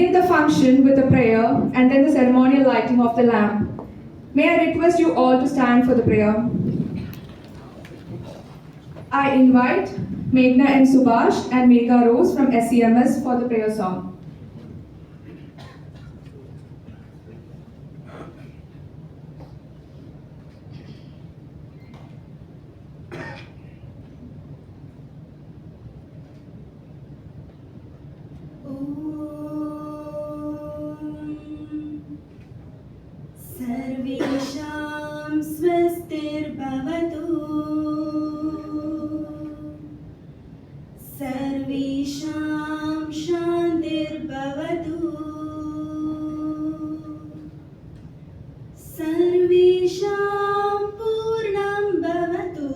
begin the function with a prayer and then the ceremonial lighting of the lamp. May I request you all to stand for the prayer. I invite Meghna and Subhash and Megha Rose from SCMS for the prayer song. सर्वेषां स्वस्तिर्भवतु सर्वेषां शान्तिर्भवतु सर्वेषां पूर्णं भवतु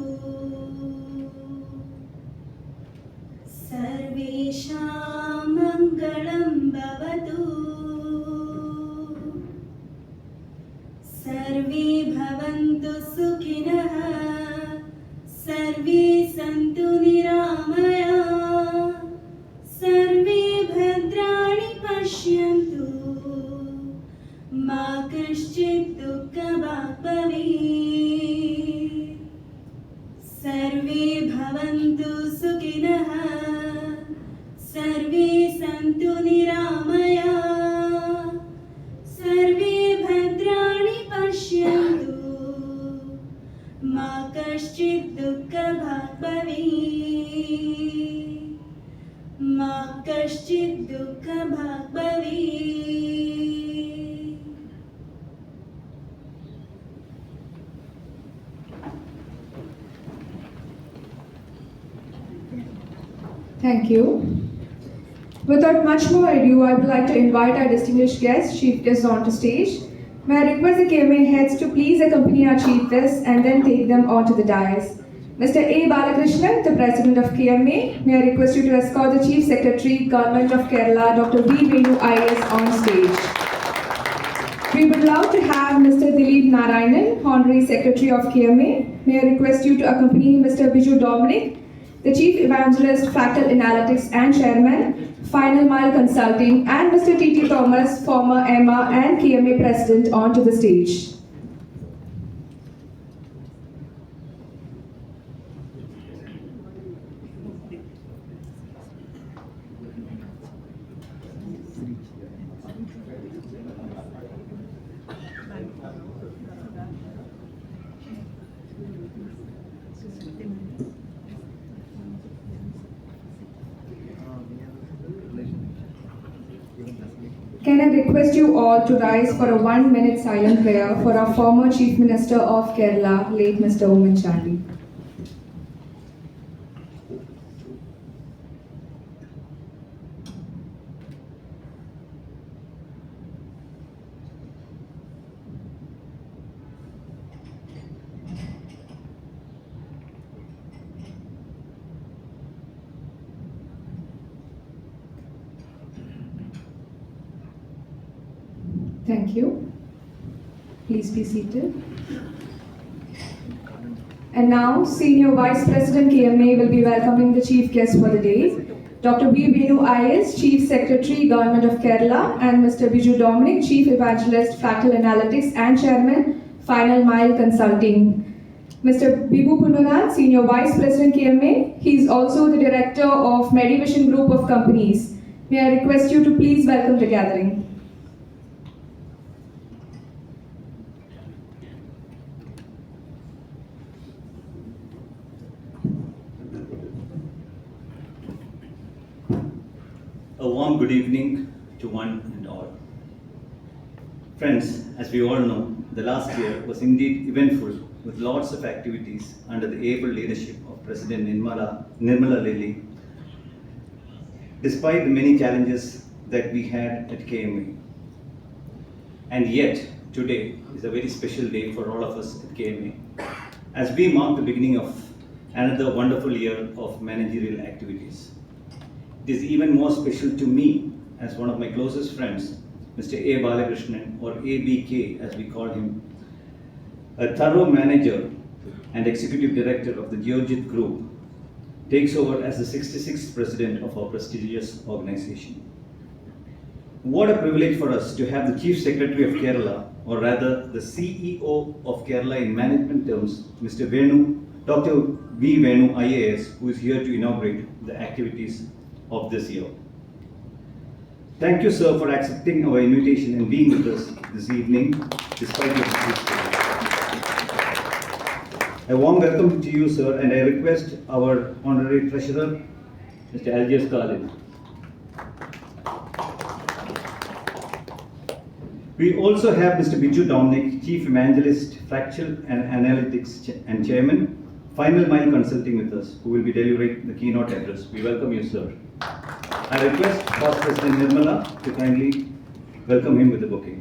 सर्वेषां मङ्गलं भवतु सर्वे भवन्तु सुखिनः सर्वे सन्तु निरामयाः सर्वे भद्राणि पश्यन्तु मा कश्चित् दुःखभाग् भवेत् सर्वे भवन्तु सुखिनः सर्वे सन्तु निरामयाः सर्वे भद्राणि पश्यन्तु मा कश्चित् दुःखभाग् भवेत् मा कश्चित् दुःखभाग् भवेत्. Thank you. Without much more ado, I would like to invite our distinguished guest, Chief Guest, onto stage. May I request the KMA heads to please accompany our Chief Guests and then take them onto the dais. Mr. A. Balakrishnan, the President of KMA, may I request you to escort the Chief Secretary, Government of Kerala, Dr. V. Venu, IAS, on stage. We would love to have Mr. Dilip Narayanan, Honorary Secretary of KMA. May I request you to accompany Mr. Biju Dominic, the Chief Evangelist, Fractal Analytics and Chairman, FinalMile Consulting, and Mr. T.T. Thomas, former EMA and KMA President, onto the stage. Can I request you all to rise for a 1-minute silent prayer for our former Chief Minister of Kerala, late Mr. Oommen Chandy. Thank you. Please be seated. And now, Senior Vice President KMA will be welcoming the Chief Guest for the day, Dr. V. Venu, IAS, Chief Secretary, Government of Kerala, and Mr. Biju Dominic, Chief Evangelist, Fractal Analytics and Chairman, FinalMile Consulting. Mr. Bibu Punnaran, Senior Vice President KMA. He is also the Director of Medivision Group of Companies. May I request you to please welcome the gathering. A warm good evening to one and all. Friends, as we all know, the last year was indeed eventful with lots of activities under the able leadership of President Nirmala Lilly. Despite the many challenges that we had at KMA, and yet today is a very special day for all of us at KMA as we mark the beginning of another wonderful year of managerial activities. It is even more special to me as one of my closest friends, Mr. A. Balakrishnan, or ABK as we call him, a thorough manager and executive director of the Govt Group, takes over as the 66th president of our prestigious organization. What a privilege for us to have the Chief Secretary of Kerala, or rather the CEO of Kerala in management terms, Mr. Venu, Dr. V. Venu IAS, who is here to inaugurate the activities of this year. Thank you, sir, for accepting our invitation and being with us this evening, despite your busy schedule. A warm welcome to you, sir, and I request our Honorary Treasurer, Mr. Algiers Khalid. We also have Mr. Biju, Dominic, Chief Evangelist, Fractal and Analytics and Chairman, FinalMile Consulting with us, who will be delivering the keynote address. We welcome you, sir. I request Past President Nirmala to kindly welcome him with the bouquet.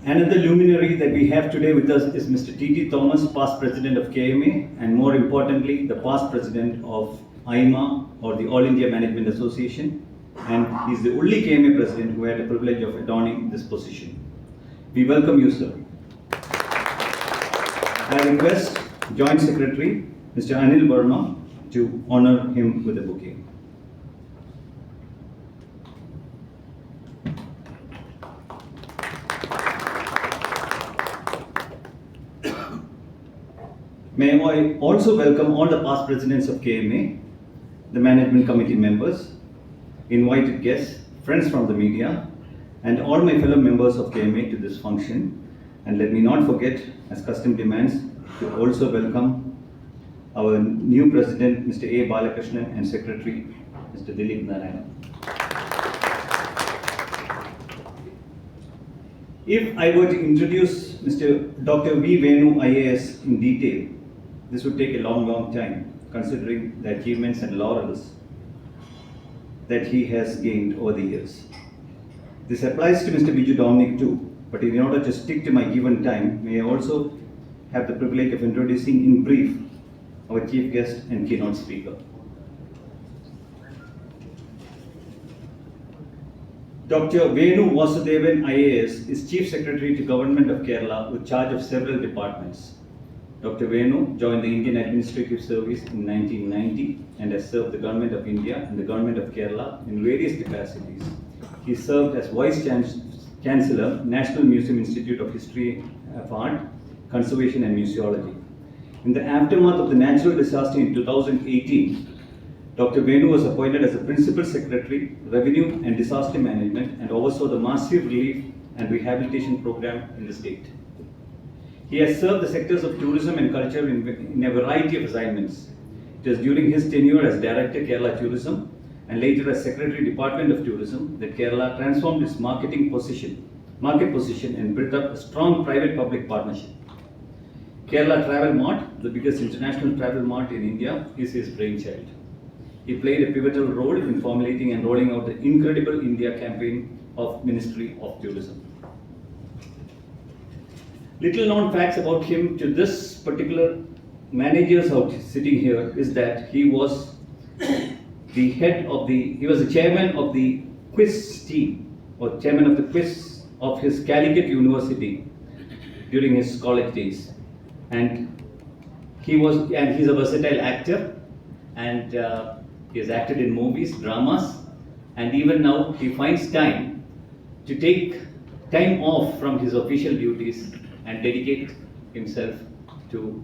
Another luminary that we have today with us is Mr. T.T. Thomas, past president of KMA, and more importantly, the past president of IMA, or the All India Management Association, and he's the only KMA president who had the privilege of adorning this position. We welcome you, sir. I request Joint Secretary, Mr. Anil Verma, to honor him with a bouquet. May I also welcome all the past presidents of KMA, the management committee members, invited guests, friends from the media, and all my fellow members of KMA to this function. And let me not forget, as custom demands, to also welcome our new president, Mr. A. Balakrishnan, and secretary, Mr. Dilip Narayan. If I were to introduce Mr. Dr. V. Venu IAS in detail, this would take a long time, considering the achievements and laurels that he has gained over the years. This applies to Mr. Biju Dominic too, but in order to stick to my given time, may I also have the privilege of introducing in brief our chief guest and keynote speaker. Dr. Venu Vasudevan IAS is Chief Secretary to Government of Kerala with charge of several departments. Dr. Venu joined the Indian Administrative Service in 1990 and has served the Government of India and the Government of Kerala in various capacities. He served as Vice Chancellor, National Museum Institute of History of Art, Conservation and Museology. In the aftermath of the natural disaster in 2018, Dr. Venu was appointed as a Principal Secretary, Revenue and Disaster Management, and oversaw the massive relief and rehabilitation program in the state. He has served the sectors of tourism and culture in a variety of assignments. It was during his tenure as Director Kerala Tourism and later as Secretary Department of Tourism that Kerala transformed its market position and built up a strong private-public partnership. Kerala Travel Mart, the biggest international travel mart in India, is his brainchild. He played a pivotal role in formulating and rolling out the Incredible India campaign of Ministry of Tourism. Little known facts about him to this particular managers out sitting here is that he was the chairman of the quiz team, or chairman of the quiz of his Calicut University during his college days. And he's a versatile actor, and he has acted in movies, dramas, and even now he finds time to take time off from his official duties and dedicate himself to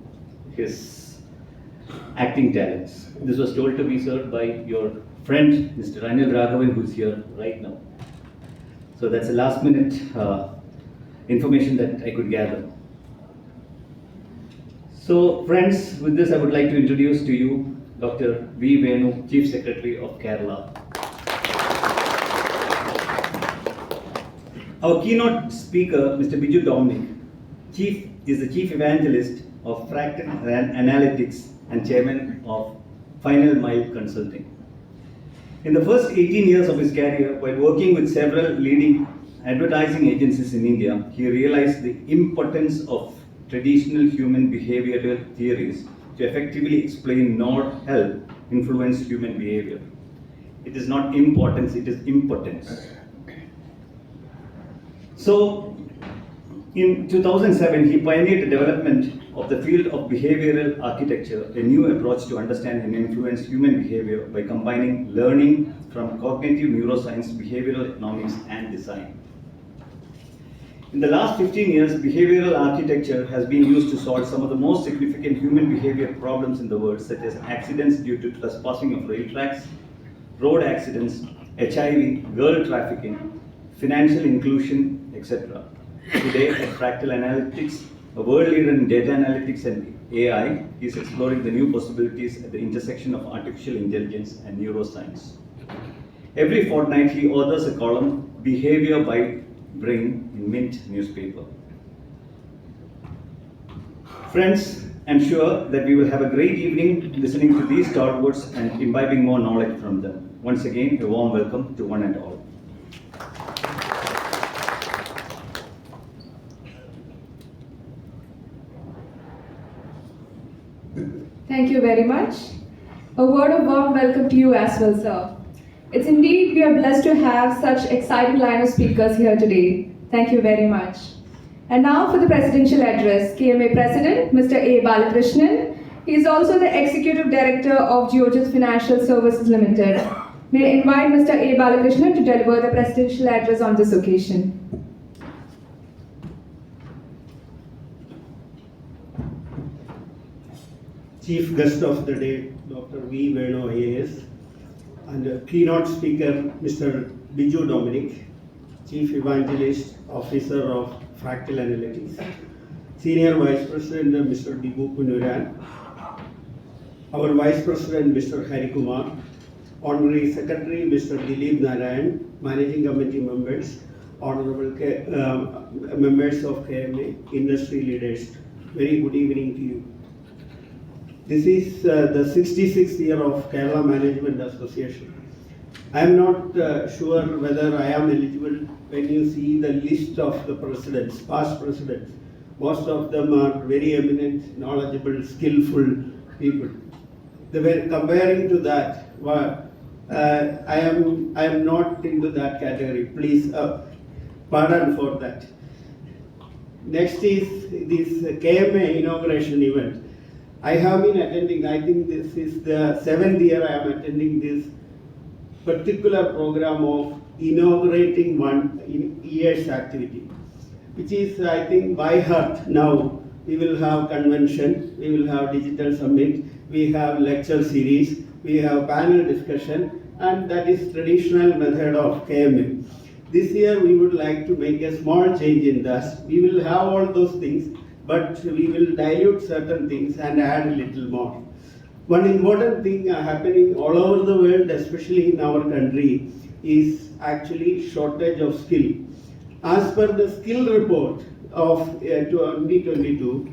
his acting talents. This was told to me, sir, by your friend, Mr. Anil Raghavan, who's here right now. So that's a last minute information that I could gather. So friends, with this I would like to introduce to you Dr. V. Venu, Chief Secretary of Kerala. Our keynote speaker, Mr. Biju Dominic, is the Chief Evangelist of Fractal Analytics and Chairman of FinalMile Consulting. In the first 18 years of his career, while working with several leading advertising agencies in India, he realized the importance of traditional human behavioral theories to effectively explain nor help influence human behavior. It is not importance, it is impotence. So, In 2007, he pioneered the development of the field of behavioral architecture, a new approach to understand and influence human behavior by combining learning from cognitive neuroscience, behavioral economics, and design. In the last 15 years, behavioral architecture has been used to solve some of the most significant human behavior problems in the world, such as accidents due to trespassing of rail tracks, road accidents, HIV, girl trafficking, financial inclusion, etc. Today, at Fractal Analytics, a world leader in data analytics and AI, is exploring the new possibilities at the intersection of artificial intelligence and neuroscience. Every fortnight, he authors a column, Behavior by Brain, in Mint newspaper. Friends, I'm sure that we will have a great evening listening to these stalwarts and imbibing more knowledge from them. Once again, a warm welcome to one and all. Thank you very much. A word of warm welcome to you as well, sir. It's indeed we are blessed to have such exciting line of speakers here today. Thank you very much. And now for the presidential address, KMA President, Mr. A. Balakrishnan. He is also the Executive Director of Geojit Financial Services Limited. May I invite Mr. A. Balakrishnan to deliver the presidential address on this occasion. Chief guest of the day, Dr. V. Venu IAS, and keynote speaker, Mr. Biju Dominic, Chief Evangelist, Officer of Fractal Analytics, Senior Vice President, Mr. Dibu Punuran, our Vice President, Mr. Hari Kumar, Honorary Secretary, Mr. Dilip Narayan, Managing Committee members, Honorable members of KMA, industry leaders. Very good evening to you. This is the 66th year of Kerala Management Association. I am not sure whether I am eligible. When you see the list of the presidents, past presidents, most of them are very eminent, knowledgeable, skillful people. They were comparing to that. I am not into that category. Please pardon for that. Next is this KMA inauguration event. I have been attending, I think this is the 7th year I am attending this particular program of inaugurating one year's activity, which is, I think, by heart. Now we will have convention, we will have digital summit, we have lecture series, we have panel discussion, and that is traditional method of KMA. This year we would like to make a small change in that. We will have all those things, but we will dilute certain things and add a little more. One important thing happening all over the world, especially in our country, is actually shortage of skill. As per the skill report of 2022,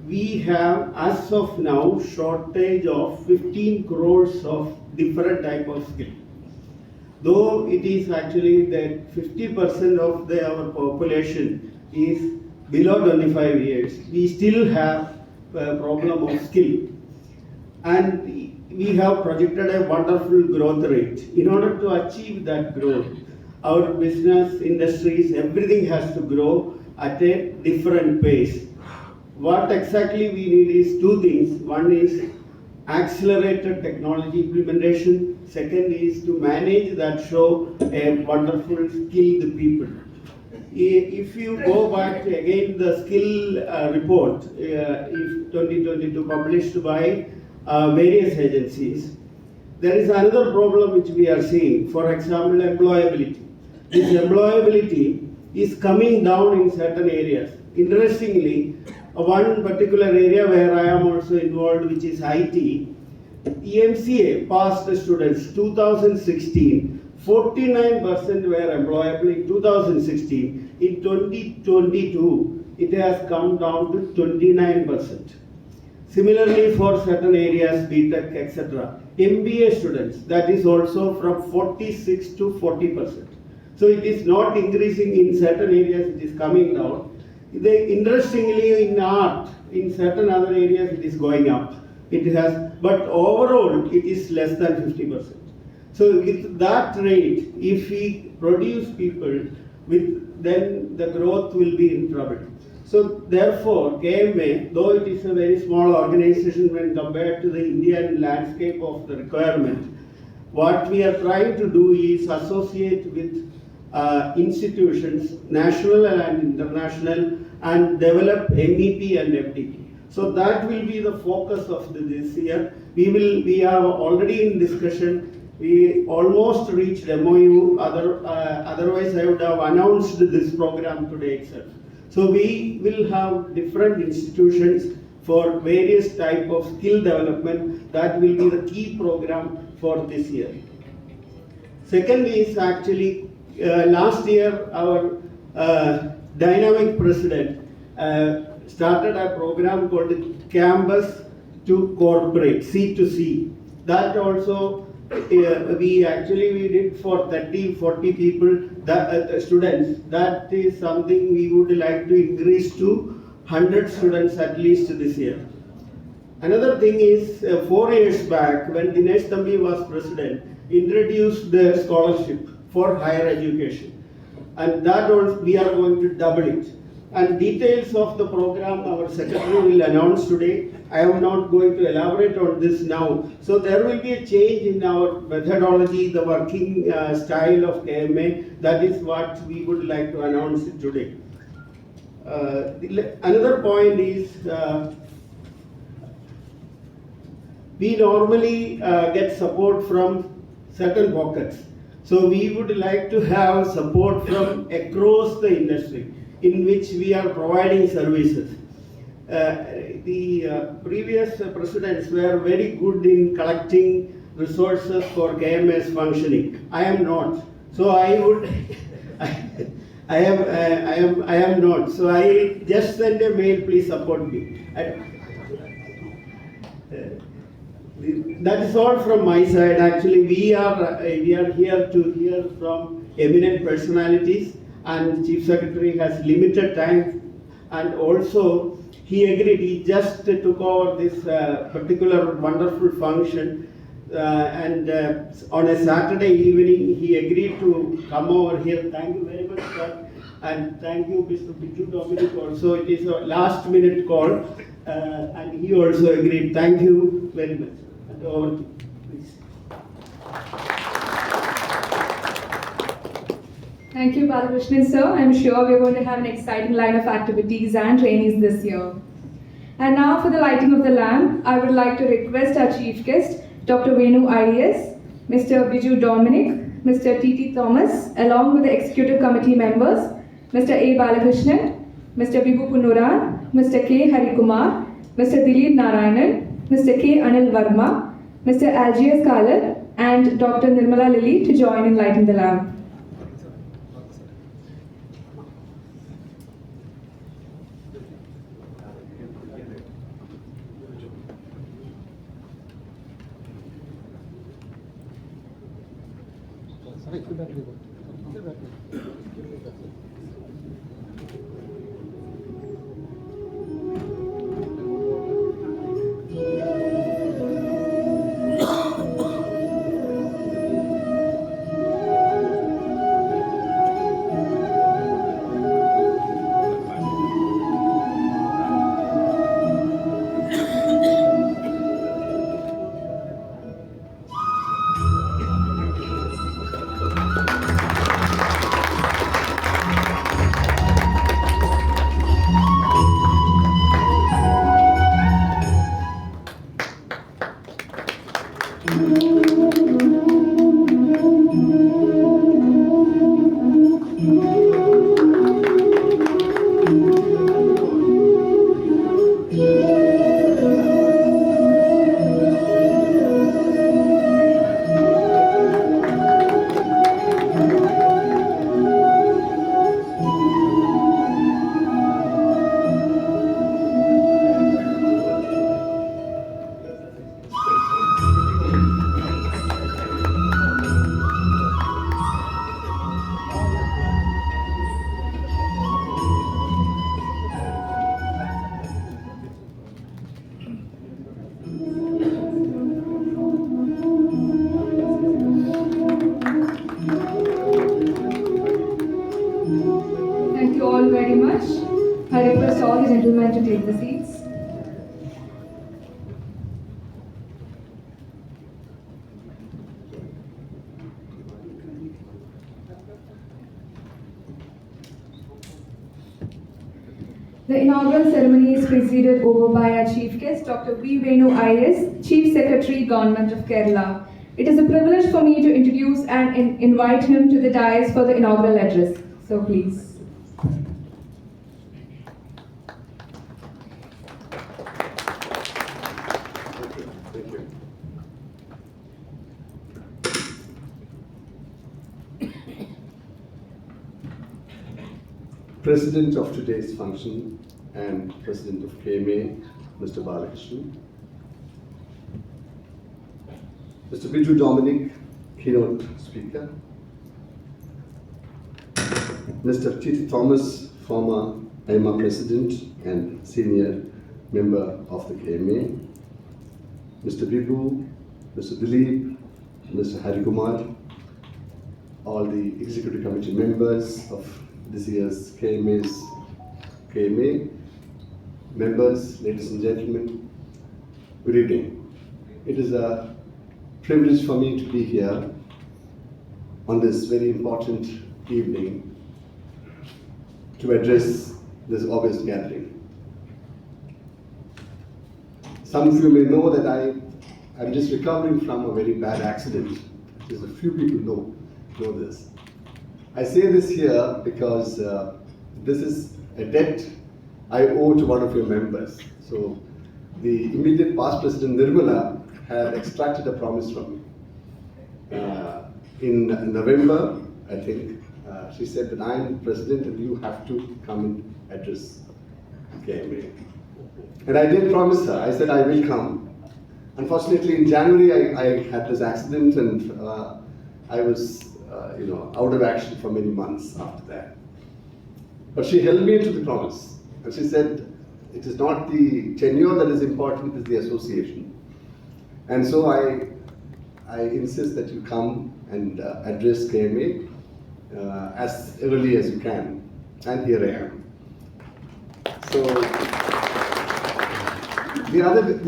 we have as of now shortage of 15 crores of different type of skill. Though it is actually that 50% of our population is below 25 years, we still have a problem of skill. And we have projected a wonderful growth rate. In order to achieve that growth, our business, industries, everything has to grow at a different pace. What exactly we need is two things. One is accelerated technology implementation. Second is to manage that show a wonderful skilled people. If you go back to again the skill report, if 2022 published by various agencies, there is another problem which we are seeing. For example, employability. This employability is coming down in certain areas. Interestingly, one particular area where I am also involved, which is IT, EMCA past students 2016, 49% were employable in 2016. In 2022, it has come down to 29%. Similarly, for certain areas, BTech, etc., MBA students, that is also from 46 to 40%. So it is not increasing in certain areas, it is coming down. Interestingly, in art, in certain other areas, it is going up. It has, but overall, it is less than 50%. So with that rate, if we produce people then the growth will be in trouble. So therefore, KMA, though it is a very small organization when compared to the Indian landscape of the requirement, what we are trying to do is associate with institutions, national and international, and develop MEP and FDP. So that will be the focus of this year. We are already in discussion. We almost reached MOU. Otherwise, I would have announced this program today itself. So we will have different institutions for various type of skill development. That will be the key program for this year. Second is actually last year our dynamic president started a program called Campus to Corporate, C2C. That also we did for 30-40 people, students. That is something we would like to increase to 100 students at least this year. Another thing is 4 years back when Dinesh Thambi was president, introduced the scholarship for higher education, and that also we are going to double it. And details of the program our secretary will announce today. I am not going to elaborate on this now. So there will be a change in our methodology, the working style of KMA. That is what we would like to announce today. Another point is we normally get support from certain pockets. So we would like to have support from across the industry in which we are providing services. The previous presidents were very good in collecting resources for KMS functioning. I am not. So I would, I am not. So I just send a mail, please support me. That is all from my side. Actually, we are here to hear from eminent personalities, and Chief Secretary has limited time, and also he agreed. He just took over this particular wonderful function, and on a Saturday evening he agreed to come over here. Thank you very much, sir, and thank you, Mr. Biju Dominic. Also, it is a last-minute call, and he also agreed. Thank you very much. And over to you, please. Thank you, Balakrishnan sir. I'm sure we're going to have an exciting line of activities and trainings this year. And now for the lighting of the lamp, I would like to request our chief guest, Dr. Venu IAS, Mr. Biju Dominic, Mr. T.T. Thomas, along with the executive committee members, Mr. A. Balakrishnan, Mr. Bibu Punuran, Mr. K. Harikumar, Mr. Dilip Narayanan, Mr. K. Anil Verma, Mr. Algiers Khalid, and Dr. Nirmala Lilly to join in lighting the lamp. gentlemen to take the seats. The inaugural ceremony is presided over by our chief guest, Dr. Venu, IAS, Chief Secretary, Government of Kerala. It is a privilege for me to introduce and invite him to the dais for the inaugural address. So please. Thank you. President of today's function and President of KMA, Mr. Balakrishnan. Mr. Biju Dominic, Keynote Speaker. Mr. T.T. Thomas, former EMA President and Senior Member of the KMA. Mr. Biju, Mr. Dilip, Mr. Harikumar, all the Executive Committee members of this year's KMA members, ladies and gentlemen, good evening. It is a privilege for me to be here on this very important evening to address this August gathering. Some of you may know that I'm just recovering from a very bad accident. There's a few people know this. I say this here because this is a debt I owe to one of your members. So the immediate past President Nirmala had extracted a promise from me. In November, I think, she said that I am president and you have to come and address KMA. And I did promise her. I said I will come. Unfortunately, in January, I had this accident and I was out of action for many months after that. But she held me to the promise. And she said, it is not the tenure that is important, it is the association. And so I insist that you come and address KMA as early as you can. And here I am. So the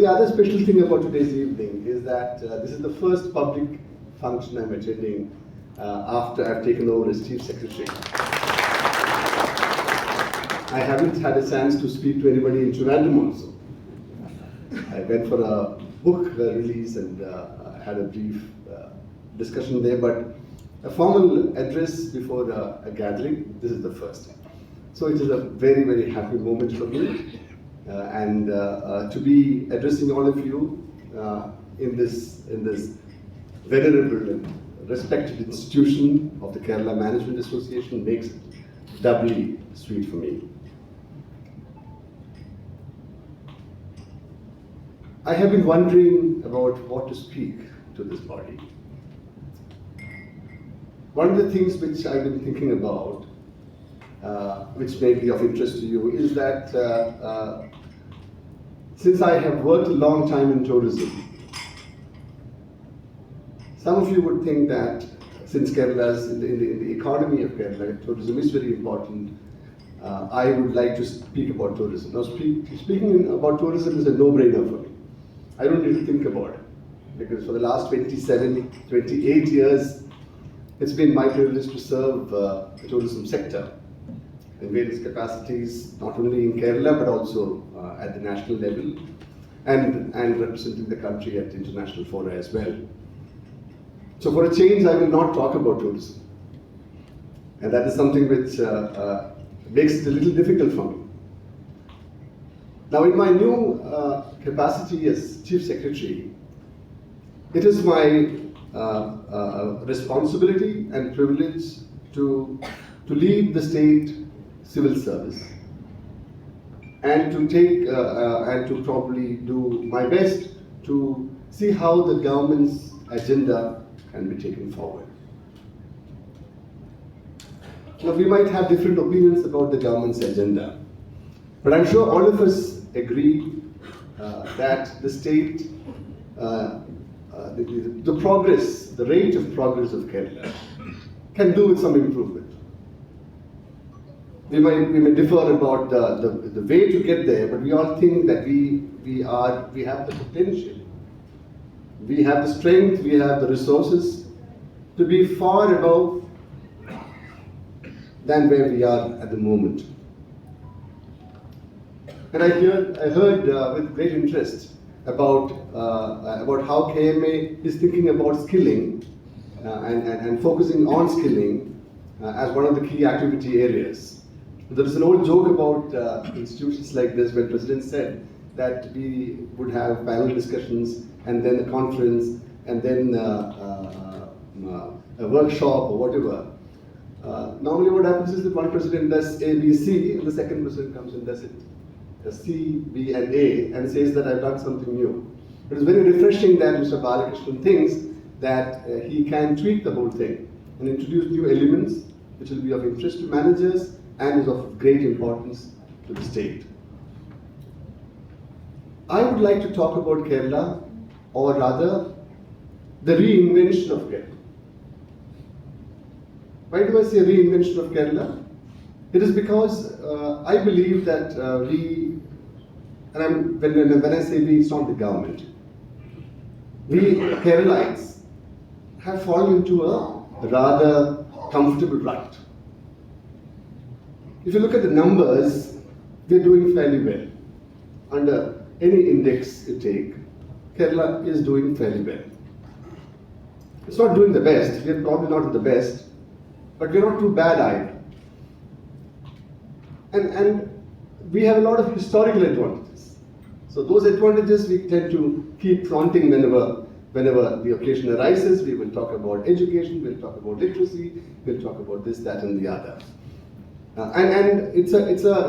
other special thing about today's evening is that this is the first public function I'm attending after I've taken over as Chief Secretary. I haven't had a chance to speak to anybody in Trivandrum also. I went for a book release and had a brief discussion there, but a formal address before a gathering, this is the first. So it is a very, very happy moment for me and to be addressing all of you in this venerable and respected institution of the Kerala Management Association makes it doubly sweet for me. I have been wondering about what to speak to this body. One of the things which I've been thinking about, which may be of interest to you, is that since I have worked a long time in tourism, some of you would think that since Kerala's in the economy of Kerala, tourism is very important. I would like to speak about tourism. Now, speaking about tourism is a no-brainer for me. I don't need to think about it because for the last 28 years, it's been my privilege to serve the tourism sector in various capacities, not only in Kerala but also at the national level and representing the country at international fora as well. So for a change, I will not talk about tourism. And that is something which makes it a little difficult for me. Now, in my new capacity as Chief Secretary, it is my responsibility and privilege to lead the state civil service and to take and to probably do my best to see how the government's agenda can be taken forward. Now, we might have different opinions about the government's agenda, but I'm sure all of us agree that the state, the progress, the rate of progress of Kerala can do with some improvement. we may differ about the way to get there, but we all think that we have the potential, we have the strength, we have the resources to be far above than where we are at the moment. And I heard with great interest about how KMA is thinking about skilling and focusing on skilling as one of the key activity areas. There is an old joke about institutions like this when President said that we would have panel discussions and then a conference and then a workshop or whatever. Normally what happens is that one president does A, B, C, and the second president comes and does it. C, B, and A, and says that I've done something new. It is very refreshing that Mr. Balakrishnan thinks that he can tweak the whole thing and introduce new elements which will be of interest to managers and is of great importance to the state. I would like to talk about Kerala, or rather, the reinvention of Kerala. Why do I say reinvention of Kerala? It is because I believe that when I say we, it's not the government. We Keralites have fallen into a rather comfortable rut. If you look at the numbers, we're doing fairly well. Under any index you take, Kerala is doing fairly well. It's not doing the best, we're probably not the best, but we're not too bad either. And we have a lot of historical advantages. So those advantages we tend to keep fronting whenever the occasion arises. We will talk about education, we'll talk about literacy, we'll talk about this, that, and the other. And it's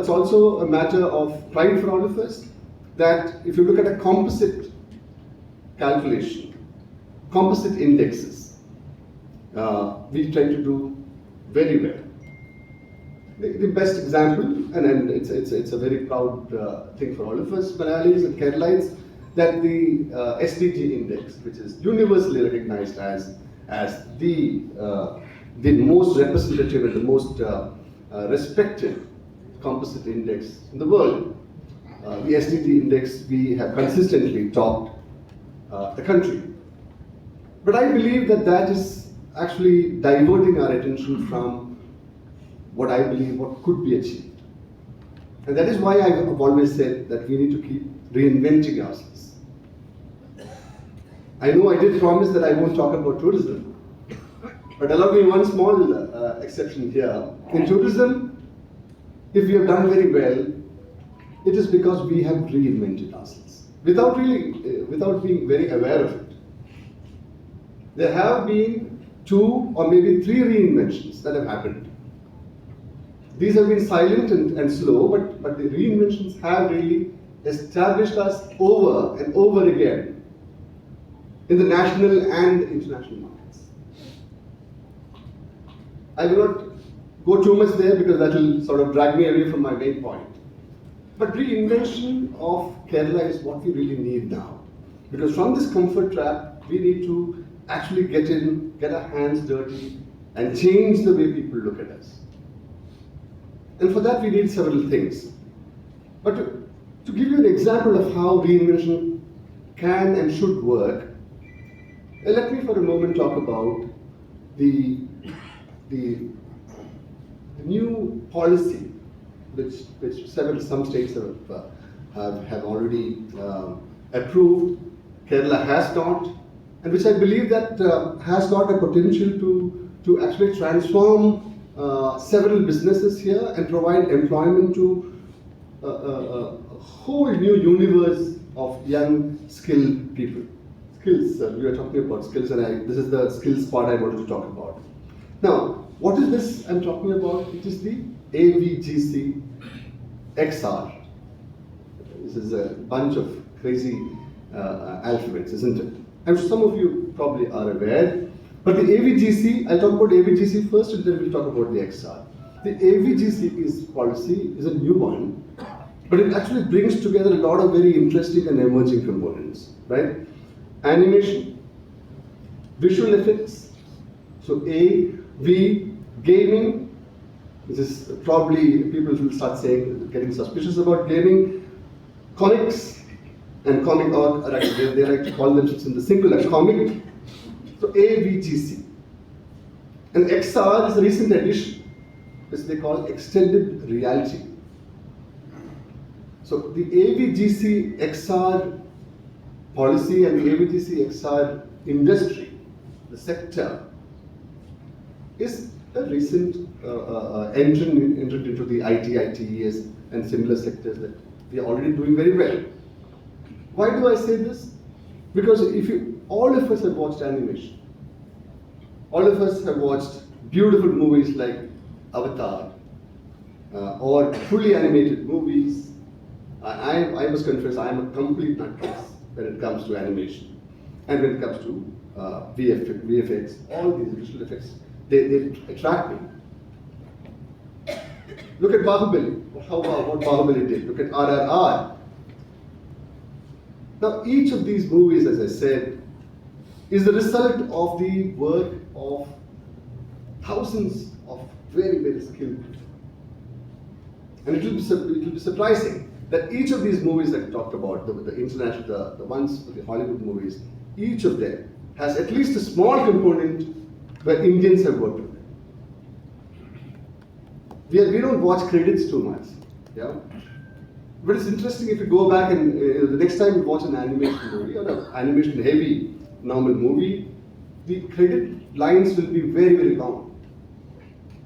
also a matter of pride for all of us that if you look at a composite calculation, composite indexes, we try to do very well. The best example, and it's a very proud thing for all of us, Malayalis and Keralites, that the SDG index, which is universally recognized as the most representative and the most respected composite index in the world. The SDG index, we have consistently topped the country. But I believe that is actually diverting our attention from what I believe what could be achieved. And that is why I've always said that we need to keep reinventing ourselves. I know I did promise that I won't talk about tourism, but allow me one small exception here. In tourism, if we have done very well, it is because we have reinvented ourselves without being very aware of it. There have been 2 or maybe 3 reinventions that have happened. These have been silent and slow, but the reinventions have really established us over and over again in the national and international markets. I will not go too much there because that will sort of drag me away from my main point. But reinvention of Kerala is what we really need now. Because from this comfort trap, we need to actually get our hands dirty and change the way people look at us. And for that we need several things. But to give you an example of how reinvention can and should work, let me for a moment talk about the new policy which some states have already approved. Kerala has not, and which I believe that has got a potential to actually transform several businesses here and provide employment to a whole new universe of young skilled people. Skills, we are talking about skills, and this is the skills part I wanted to talk about. Now, what is this I'm talking about? It is the AVGC XR. This is a bunch of crazy alphabets, isn't it? I'm sure some of you probably are aware. But the AVGC, I'll talk about AVGC first and then we'll talk about the XR. The AVGC policy is a new one, but it actually brings together a lot of very interesting and emerging components, right? Animation, visual effects, so AV, gaming, This is probably people will start saying, getting suspicious about gaming. Comics and comic art, they like to call themselves in the singular comic. So AVGC. And XR is a recent addition, which they call extended reality. So the AVGC XR policy and the AVGC XR industry, the sector, is a recent entrant into the IT, ITES and similar sectors that we are already doing very well. Why do I say this? Because all of us have watched animation. All of us have watched beautiful movies like Avatar or fully animated movies. I must confess, I am a complete nutcase when it comes to animation and when it comes to VFX, all these visual effects, they attract me. Look at Bahubali, what Bahubali did. Look at RRR. Now, each of these movies, as I said, is the result of the work of thousands of very, very skilled people. And it will be surprising that each of these movies that I talked about, the international, the ones, the Hollywood movies, each of them has at least a small component where Indians have worked with it. We don't watch credits too much, yeah. But it's interesting if you go back and the next time you watch an animation movie or an animation heavy normal movie, the credit lines will be very, very long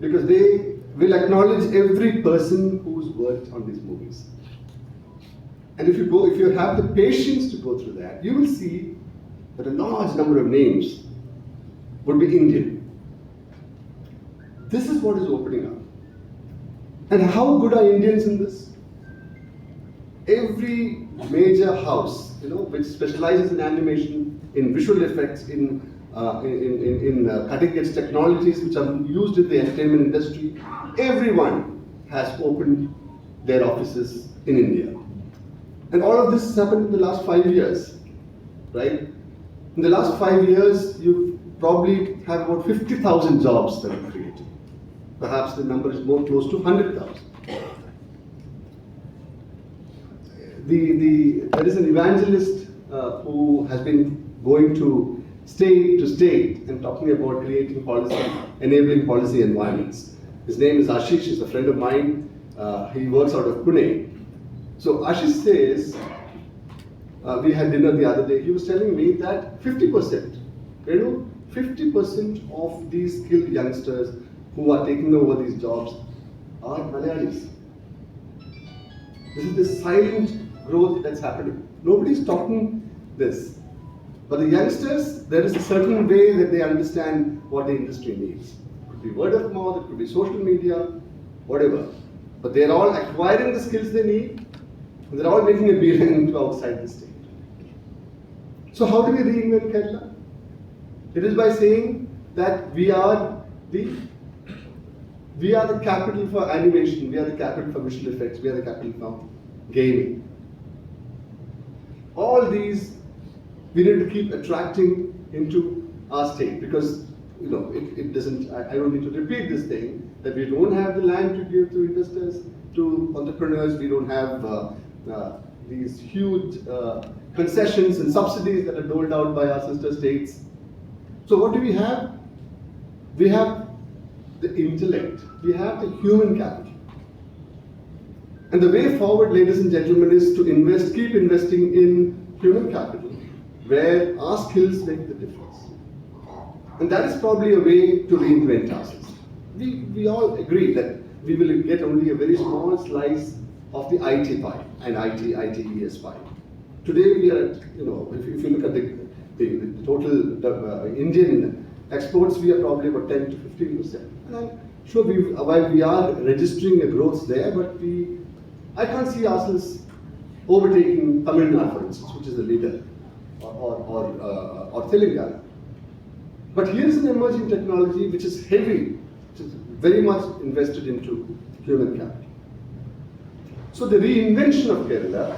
because they will acknowledge every person who's worked on these movies. And if you have the patience to go through that, you will see that a large number of names would be Indian. This is what is opening up. And how good are Indians in this? Every major house, which specializes in animation, in visual effects, in cutting-edge technologies which are used in the entertainment industry, everyone has opened their offices in India. And all of this has happened in the last 5 years, right? In the last 5 years, you probably have about 50,000 jobs that are created. Perhaps the number is more close to 100,000. There is an evangelist who has been going to state and talking about creating policy, enabling policy environments. His name is Ashish, he's a friend of mine. He works out of Pune. So Ashish says, we had dinner the other day, he was telling me that 50%, 50% of these skilled youngsters who are taking over these jobs are Malayalis. This is the silent growth that's happening. Nobody's talking this. But the youngsters, there is a certain way that they understand what the industry needs. It could be word of mouth, it could be social media, whatever. But they're all acquiring the skills they need, and they're all making a beeline to outside the state. So how do we reinvent Kerala? It is by saying that we are the capital for animation, we are the capital for visual effects, we are the capital for gaming. All these we need to keep attracting into our state because it doesn't. I don't need to repeat this thing that we don't have the land to give to investors, to entrepreneurs. We don't have these huge concessions and subsidies that are doled out by our sister states. So what do we have? We have the intellect. We have the human capital. And the way forward, ladies and gentlemen, is to keep investing in human capital, where our skills make the difference. And that is probably a way to reinvent ourselves. We all agree that we will get only a very small slice of the IT pie and ITES pie. Today we are at, if you look at the total Indian exports, we are probably about 10 to 15%. And I'm sure while we are registering a growth there, but I can't see ourselves overtaking Tamil Nadu, for instance, which is the leader, or Telangana. But here's an emerging technology which is heavy, which is very much invested into human capital. So the reinvention of Kerala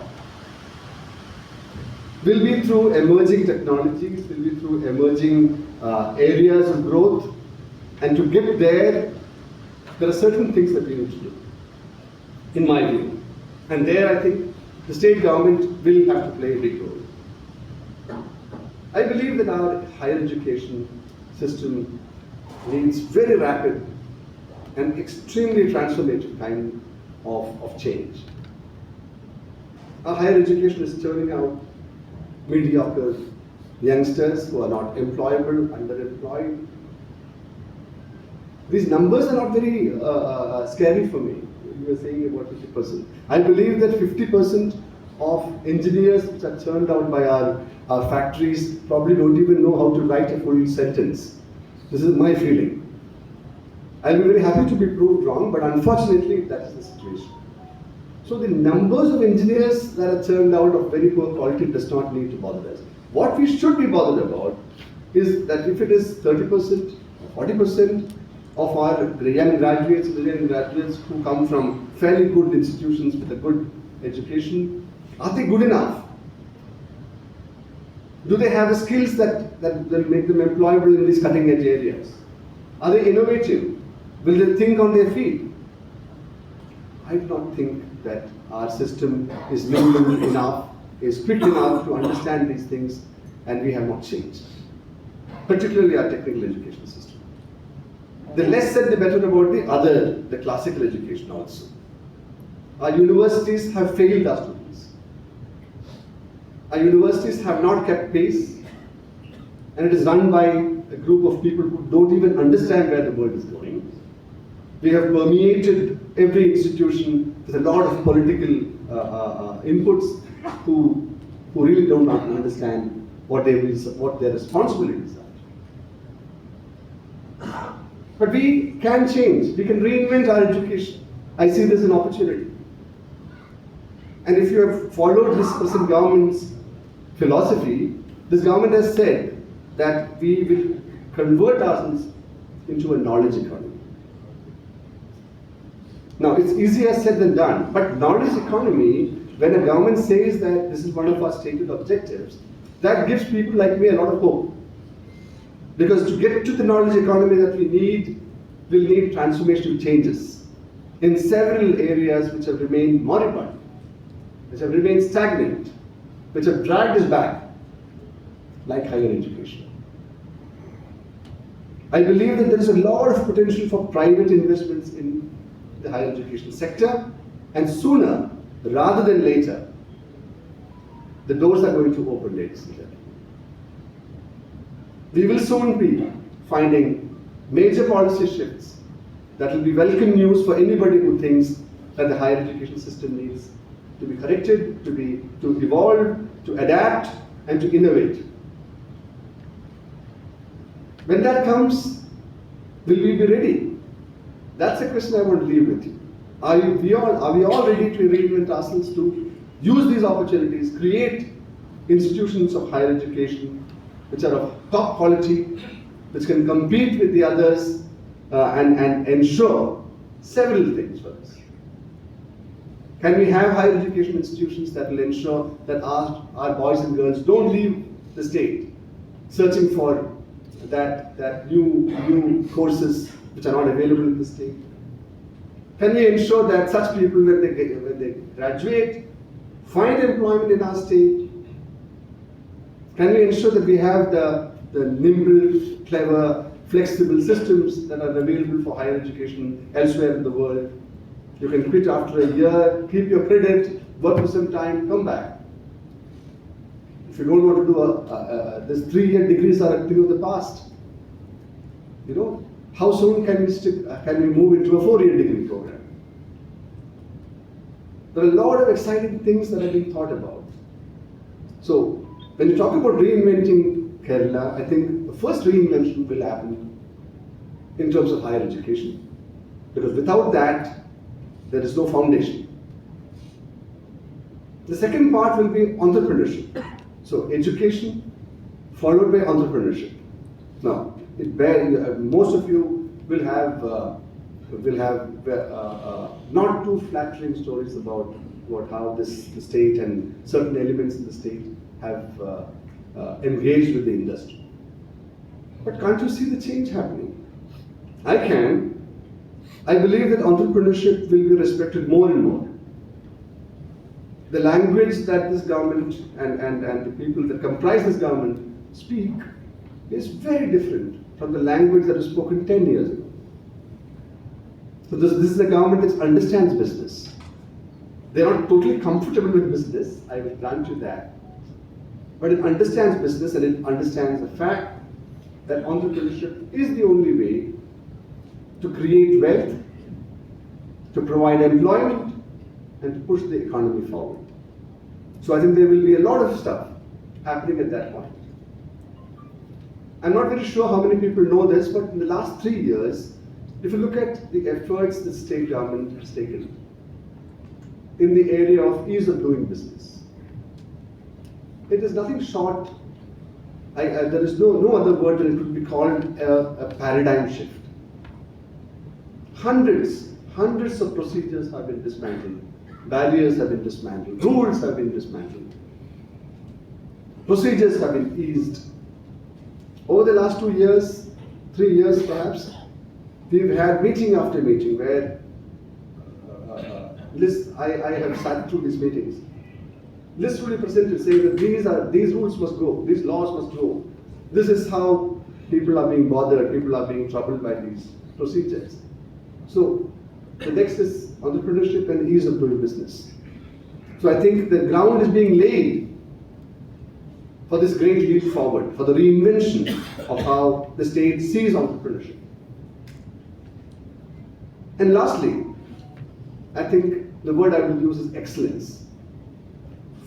will be through emerging technologies, will be through emerging areas of growth, and to get there, there are certain things that we need to do, in my view. And there I think the state government will have to play a big role. I believe that our higher education system needs very rapid and extremely transformative kind of change. Our higher education is turning out mediocre youngsters who are not employable, underemployed. These numbers are not very scary for me. You were saying about 50%. I believe that 50% of engineers which are turned out by our factories probably don't even know how to write a full sentence. This is my feeling. I'll be very happy to be proved wrong, but unfortunately that is the situation. So the numbers of engineers that are turned out of very poor quality does not need to bother us. What we should be bothered about is that if it is 30% or 40% of our young graduates, brilliant graduates who come from fairly good institutions with a good education, are they good enough? Do they have the skills that will make them employable in these cutting edge areas? Are they innovative? Will they think on their feet? I do not think that our system is nimble enough, is quick enough to understand these things, and we have not changed. Particularly our technical education system. The less said, the better about the classical education also. Our universities have failed our students. Our universities have not kept pace, and it is run by a group of people who don't even understand where the world is going. We have permeated every institution with a lot of political inputs who really don't understand what their responsibilities are. But we can change. We can reinvent our education. I see this as an opportunity. And if you have followed this present government's philosophy, this government has said that we will convert ourselves into a knowledge economy. Now, it's easier said than done, but knowledge economy, when a government says that this is one of our stated objectives, that gives people like me a lot of hope. Because to get to the knowledge economy that we need, we'll need transformational changes in several areas which have remained moribund, which have remained stagnant, which have dragged us back, like higher education. I believe that there is a lot of potential for private investments in the higher education sector, and sooner rather than later, the doors are going to open, ladies and gentlemen. We will soon be finding major policy shifts that will be welcome news for anybody who thinks that the higher education system needs to be corrected, to evolve, to adapt, and to innovate. When that comes, will we be ready? That's a question I want to leave with you. Are we all ready to reinvent ourselves, to use these opportunities, create institutions of higher education which are of top quality, which can compete with the others and ensure several things for us? Can we have higher education institutions that will ensure that our boys and girls don't leave the state searching for that new courses which are not available in the state? Can we ensure that such people, when they graduate, find employment in our state? Can we ensure that we have the nimble, clever, flexible systems that are available for higher education elsewhere in the world? You can quit after a year, keep your credit, work for some time, come back. If you don't want to do this 3-year degrees are a thing of the past. You know, how soon can we move into a 4-year degree program? There are a lot of exciting things that are being thought about. So, when you talk about reinventing Kerala, I think the first reinvention will happen in terms of higher education. Because without that, there is no foundation. The second part will be entrepreneurship. So, education followed by entrepreneurship. Now, most of you will have not too flattering stories about how the state and certain elements in the state have engaged with the industry. But can't you see the change happening? I can. I believe that entrepreneurship will be respected more and more. The language that this government and the people that comprise this government speak is very different from the language that was spoken 10 years ago. So this is a government that understands business. They are not totally comfortable with business, I will grant you that. But it understands business and it understands the fact that entrepreneurship is the only way to create wealth, to provide employment, and to push the economy forward. So I think there will be a lot of stuff happening at that point. I'm not very sure how many people know this, but in the last 3 years, if you look at the efforts the state government has taken in the area of ease of doing business, it is nothing short. There is no other word that it could be called a paradigm shift. Hundreds of procedures have been dismantled, barriers have been dismantled, rules have been dismantled, procedures have been eased. Over the last 2 years, 3 years perhaps, we've had meeting after meeting where I have sat through these meetings. Lists will be presented saying that these rules must go, these laws must go. This is how people are being bothered, people are being troubled by these procedures. So the next is entrepreneurship and ease of doing business. So I think the ground is being laid for this great leap forward, for the reinvention of how the state sees entrepreneurship. And lastly, I think the word I will use is excellence.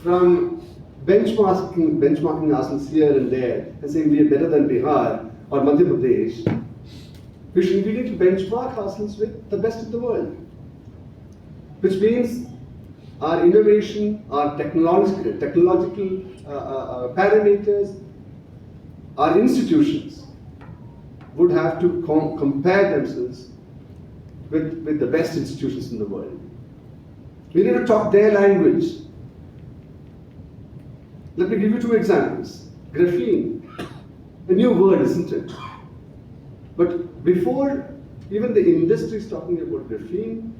From benchmarking ourselves here and there and saying we are better than Bihar or Madhya Pradesh, we need to benchmark ourselves with the best in the world. Which means our innovation, our technological parameters, our institutions would have to compare themselves with the best institutions in the world. We need to talk their language. Let me give you 2 examples. Graphene, a new word, isn't it? But before even the industry is talking about graphene,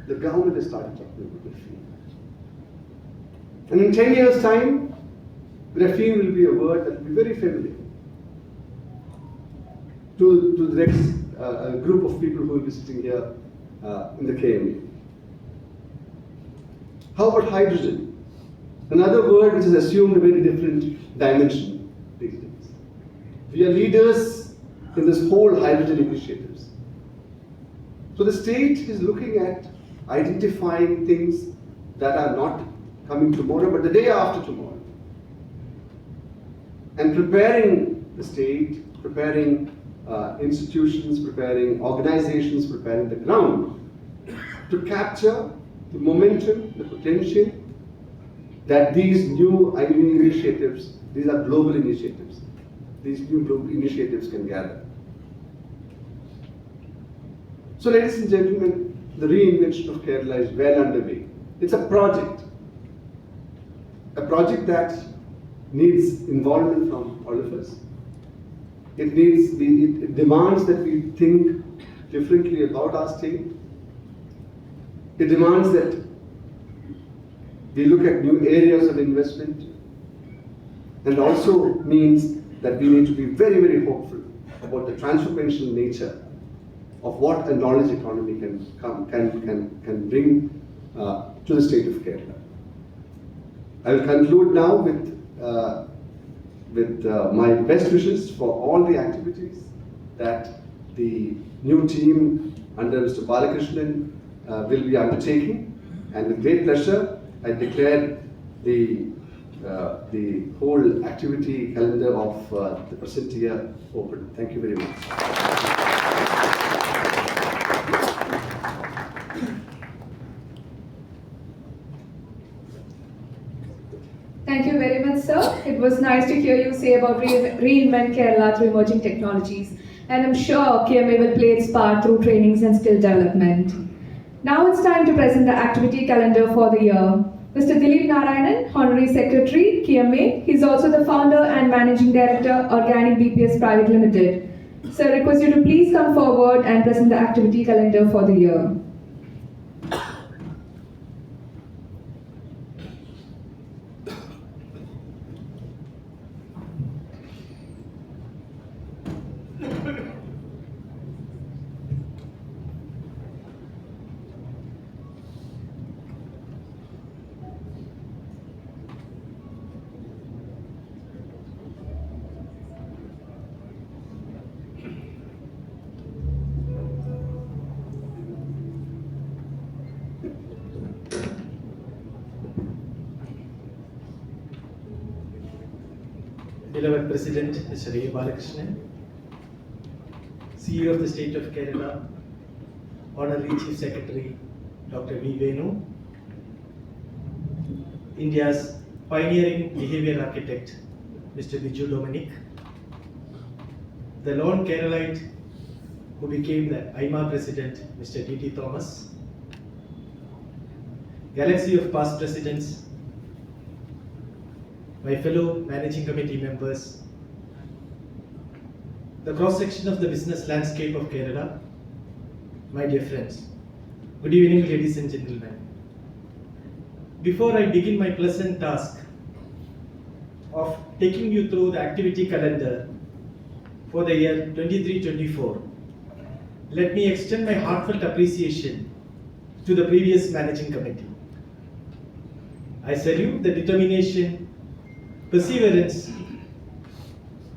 the government has started talking about graphene. And in 10 years' time, graphene will be a word that will be very familiar to the next group of people who will be sitting here in the KMA. How about hydrogen? Another word which has assumed a very different dimension these days. We are leaders in this whole hydrogen initiatives. So the state is looking at identifying things that are not coming tomorrow, but the day after tomorrow. And preparing the state, preparing institutions, preparing organizations, preparing the ground to capture the momentum, the potential that these new initiatives, these are global initiatives, these new global initiatives can gather. So ladies and gentlemen, the reinvention of Kerala is well underway. It's a project that needs involvement from all of us. It demands that we think differently about our state. It demands that we look at new areas of investment, and also means that we need to be very, very hopeful about the transformational nature of what a knowledge economy can bring to the state of Kerala. I will conclude now with my best wishes for all the activities that the new team under Mr. Balakrishnan will be undertaking, and with great pleasure I declare the whole activity calendar of the present year open. Thank you very much. Thank you very much, sir. It was nice to hear you say about reinvent Kerala through emerging technologies. And I'm sure KMA will play its part through trainings and skill development. Now it's time to present the activity calendar for the year. Mr. Dilip Narayanan, Honorary Secretary, KMA. He's also the founder and Managing Director, Organic BPS Private Limited. So I request you to please come forward and present the activity calendar for the year. Beloved President Mr. A. Balakrishnan, CEO of the State of Kerala, Honorary Chief Secretary Dr. V. Venu, India's pioneering behavior architect Mr. Biju Dominic, the lone Keralite who became the IMA President Mr. D.T. Thomas, galaxy of past presidents, my fellow managing committee members, the cross-section of the business landscape of Kerala, my dear friends. Good evening, ladies and gentlemen. Before I begin my pleasant task of taking you through the activity calendar for the year 23-24, let me extend my heartfelt appreciation to the previous managing committee. I salute the determination, perseverance,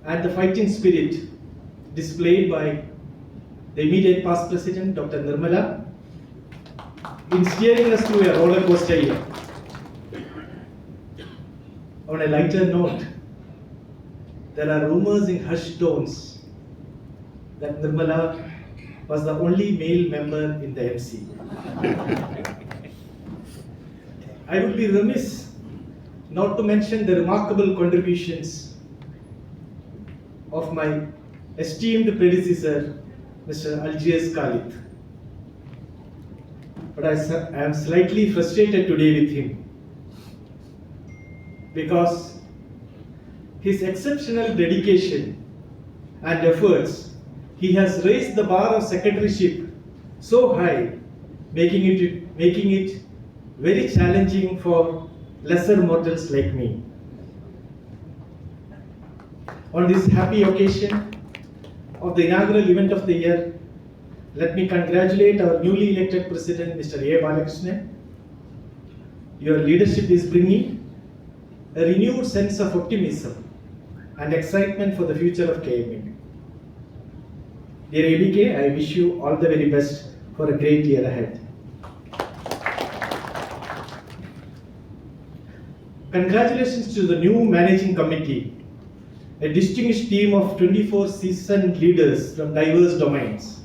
and the fighting spirit displayed by the immediate past president, Dr. Nirmala, in steering us through a roller coaster year. On a lighter note, there are rumors in hushed tones that Nirmala was the only male member in the MC. I would be remiss not to mention the remarkable contributions of my esteemed predecessor, Mr. Algiers Khalid. But I am slightly frustrated today with him because his exceptional dedication and efforts, he has raised the bar of secretaryship so high, making it very challenging for lesser mortals like me. On this happy occasion of the inaugural event of the year, let me congratulate our newly elected President, Mr. A. Balakrishnan. Your leadership is bringing a renewed sense of optimism and excitement for the future of KMA. Dear ABK, I wish you all the very best for a great year ahead. Congratulations to the new managing committee, a distinguished team of 24 seasoned leaders from diverse domains.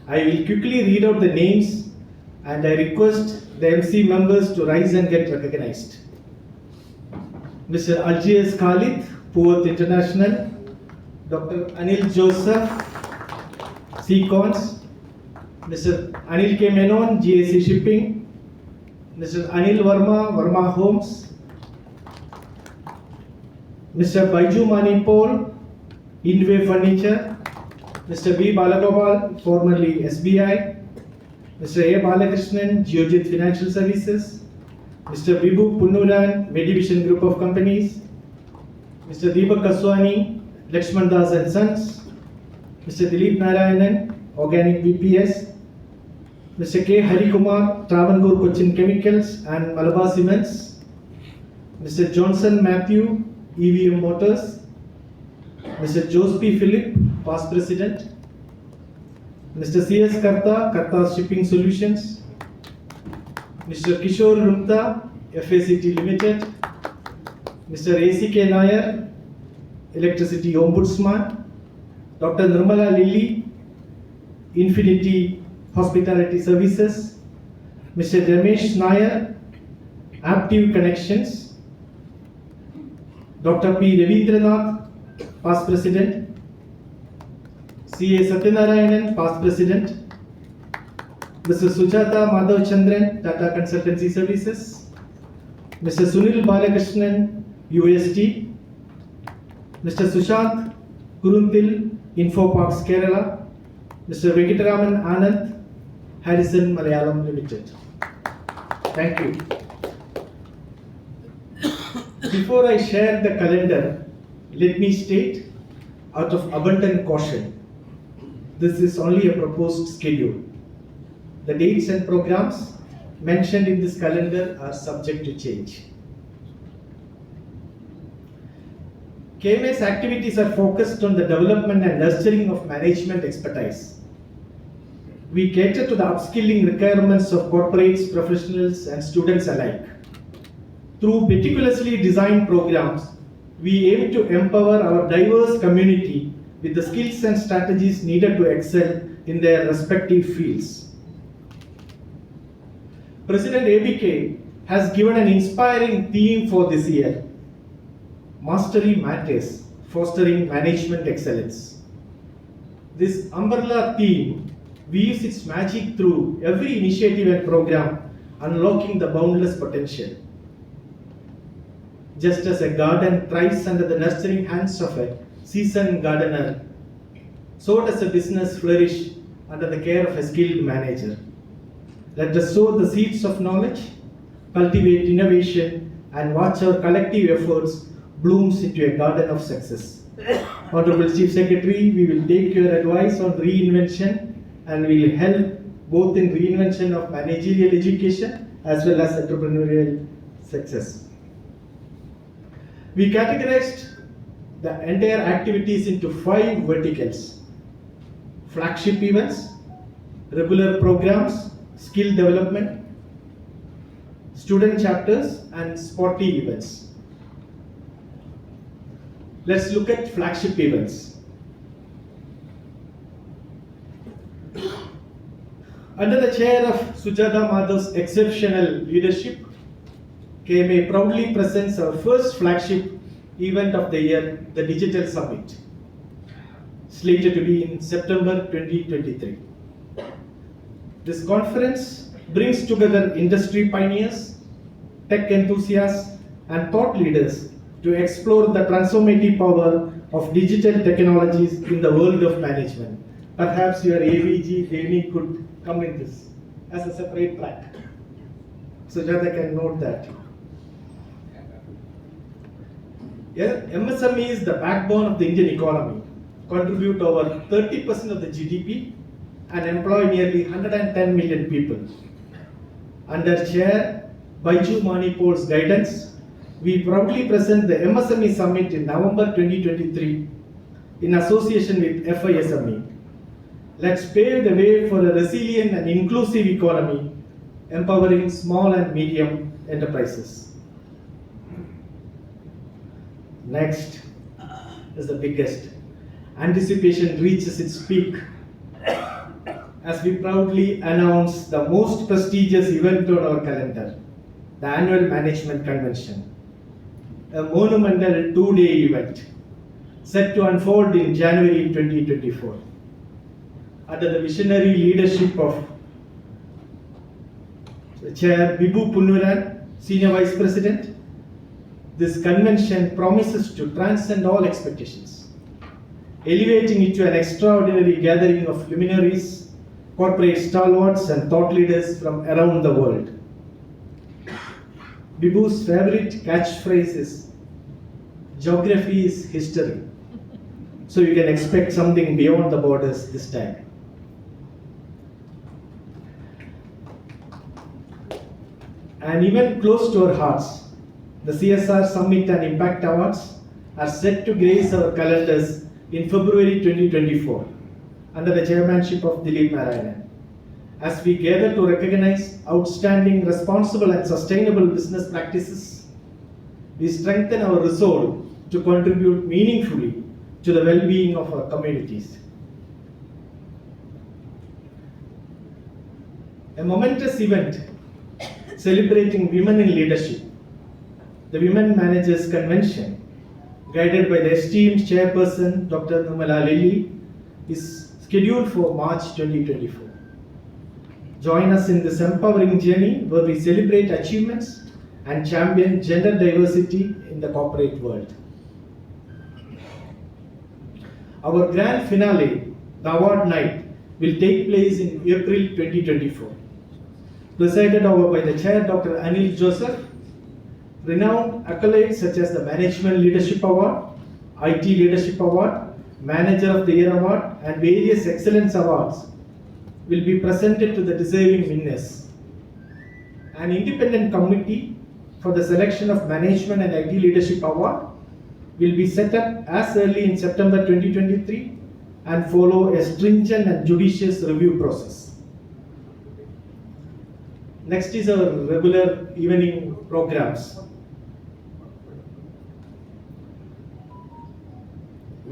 I will quickly read out the names and I request the MC members to rise and get recognized. Mr. Algiers Khalid, Poet International, Dr. Anil Joseph, Seacons, Mr. Anil K. Menon, GAC Shipping, Mr. Anil Verma, Verma Homes, Mr. Biju Manipol, Indway Furniture, Mr. B. Balagopal, formerly SBI, Mr. A. Balakrishnan, Geojit Financial Services, Mr. Vibhu Punnuran, Medivision Group of Companies, Mr. Deepak Kaswani, Lakshman Das and Sons, Mr. Dilip Narayanan, Organic BPS, Mr. K. Harikumar, Travancore Cochin Chemicals and Malabar Cements, Mr. Johnson Matthew, EVM Motors, Mr. Jose P. Philip, Past President, Mr. C.S. Karta, Karta Shipping Solutions, Mr. Kishore Rumta, FACT Limited, Mr. A.C.K. Nair, Electricity Ombudsman, Dr. Nirmala Lilly, Infinity Hospitality Services, Mr. Ramesh Nair, Aptive Connections, Dr. P. Ravindranath, Past President, C.A. Satyanarayanan, Past President, Mr. Sujata Madhav Chandran, Tata Consultancy Services, Mr. Sunil Balakrishnan, UST, Mr. Sushant Kuruntil, Infoparks Kerala, Mr. Venkataraman Anand, Harrison Malayalam Limited. Thank you. Before I share the calendar, let me state, out of abundant caution, this is only a proposed schedule. The dates and programs mentioned in this calendar are subject to change. KMA's activities are focused on the development and nurturing of management expertise. We cater to the upskilling requirements of corporates, professionals, and students alike. Through meticulously designed programs, we aim to empower our diverse community with the skills and strategies needed to excel in their respective fields. President ABK has given an inspiring theme for this year: Mastery Matters, Fostering Management Excellence. This umbrella theme weaves its magic through every initiative and program, unlocking the boundless potential. Just as a garden thrives under the nurturing hands of a seasoned gardener, so does a business flourish under the care of a skilled manager. Let us sow the seeds of knowledge, cultivate innovation, and watch our collective efforts blooms into a garden of success. Honorable Chief Secretary, we will take your advice on reinvention and we will help both in reinvention of managerial education as well as entrepreneurial success. We categorized the entire activities into 5 verticals: flagship events, regular programs, skill development, student chapters, and sporty events. Let's look at flagship events. Under the chair of Sujata Madhav's exceptional leadership, KMA proudly presents our first flagship event of the year, the Digital Summit, slated to be in September 2023. This conference brings together industry pioneers, tech enthusiasts, and thought leaders to explore the transformative power of digital technologies in the world of management. Perhaps your AVG, Venu could come in this as a separate track. Sujata can note that. Yeah, MSME is the backbone of the Indian economy, contribute over 30% of the GDP and employ nearly 110 million people. Under Chair Biju Manipur's guidance, we proudly present the MSME Summit in November 2023 in association with FISME. Let's pave the way for a resilient and inclusive economy, empowering small and medium enterprises. Next is the biggest. Anticipation reaches its peak as we proudly announce the most prestigious event on our calendar, the Annual Management Convention, a monumental 2-day event set to unfold in January 2024. Under the visionary leadership of Chair Biju Punnuran, Senior Vice President, this convention promises to transcend all expectations, elevating it to an extraordinary gathering of luminaries, corporate stalwarts, and thought leaders from around the world. Bibu's favorite catchphrase is, "Geography is history." So you can expect something beyond the borders this time. And even close to our hearts, the CSR Summit and Impact Awards are set to grace our calendars in February 2024 under the chairmanship of Dilip Narayanan. As we gather to recognize outstanding, responsible and sustainable business practices, we strengthen our resolve to contribute meaningfully to the well-being of our communities. A momentous event celebrating women in leadership, the Women Managers Convention, guided by the esteemed chairperson Dr. Numala Lilly, is scheduled for March 2024. Join us in this empowering journey where we celebrate achievements and champion gender diversity in the corporate world. Our grand finale, the award night, will take place in April 2024. Presided over by the Chair Dr. Anil Joseph. Renowned accolades such as the Management Leadership Award, IT Leadership Award, Manager of the Year Award, and various excellence awards will be presented to the deserving winners. An independent committee for the selection of Management and IT Leadership Award will be set up as early in September 2023 and follow a stringent and judicious review process. Next is our regular evening programs.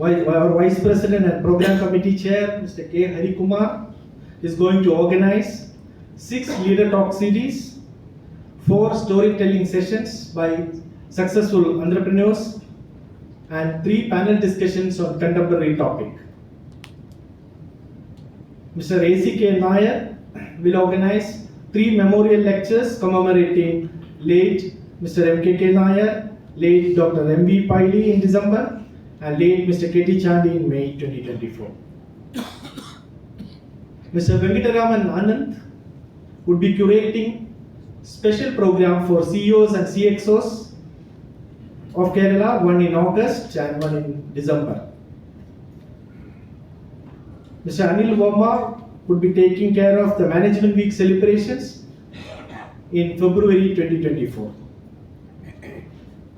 Our Vice President and Program Committee Chair, Mr. K. Harikumar, is going to organize 6 leader talk series, 4 storytelling sessions by successful entrepreneurs, and 3 panel discussions on contemporary topic. Mr. A.C.K. Nair will organize 3 memorial lectures commemorating late Mr. M.K.K. Nair, late Dr. M.V. Paili in December, and late Mr. K.T. Chandi in May 2024. Mr. Venkataraman Anand would be curating special program for CEOs and CXOs of Kerala, one in August and one in December. Mr. Anil Verma would be taking care of the Management Week celebrations in February 2024.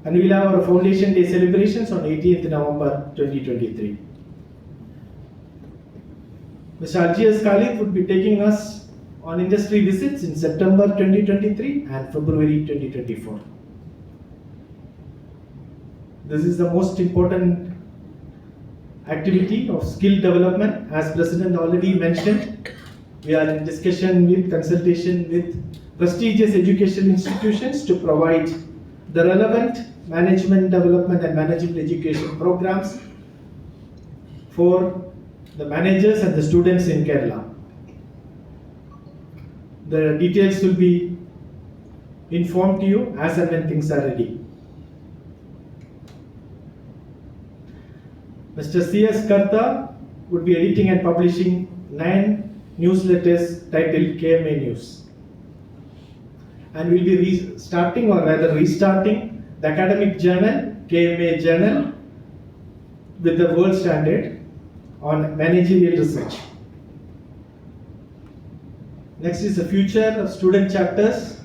And we will have our Foundation Day celebrations on 18th November 2023. Mr. Algiers Khalid would be taking us on industry visits in September 2023 and February 2024. This is the most important activity of skill development. As President already mentioned, we are in discussion with consultation with prestigious educational institutions to provide the relevant management development and management education programs for the managers and the students in Kerala. The details will be informed to you as and when things are ready. Mr. C.S. Karta would be editing and publishing 9 newsletters titled KMA News. And we'll be restarting the academic journal, KMA Journal, with the world standard on managerial research. Next is the future of student chapters.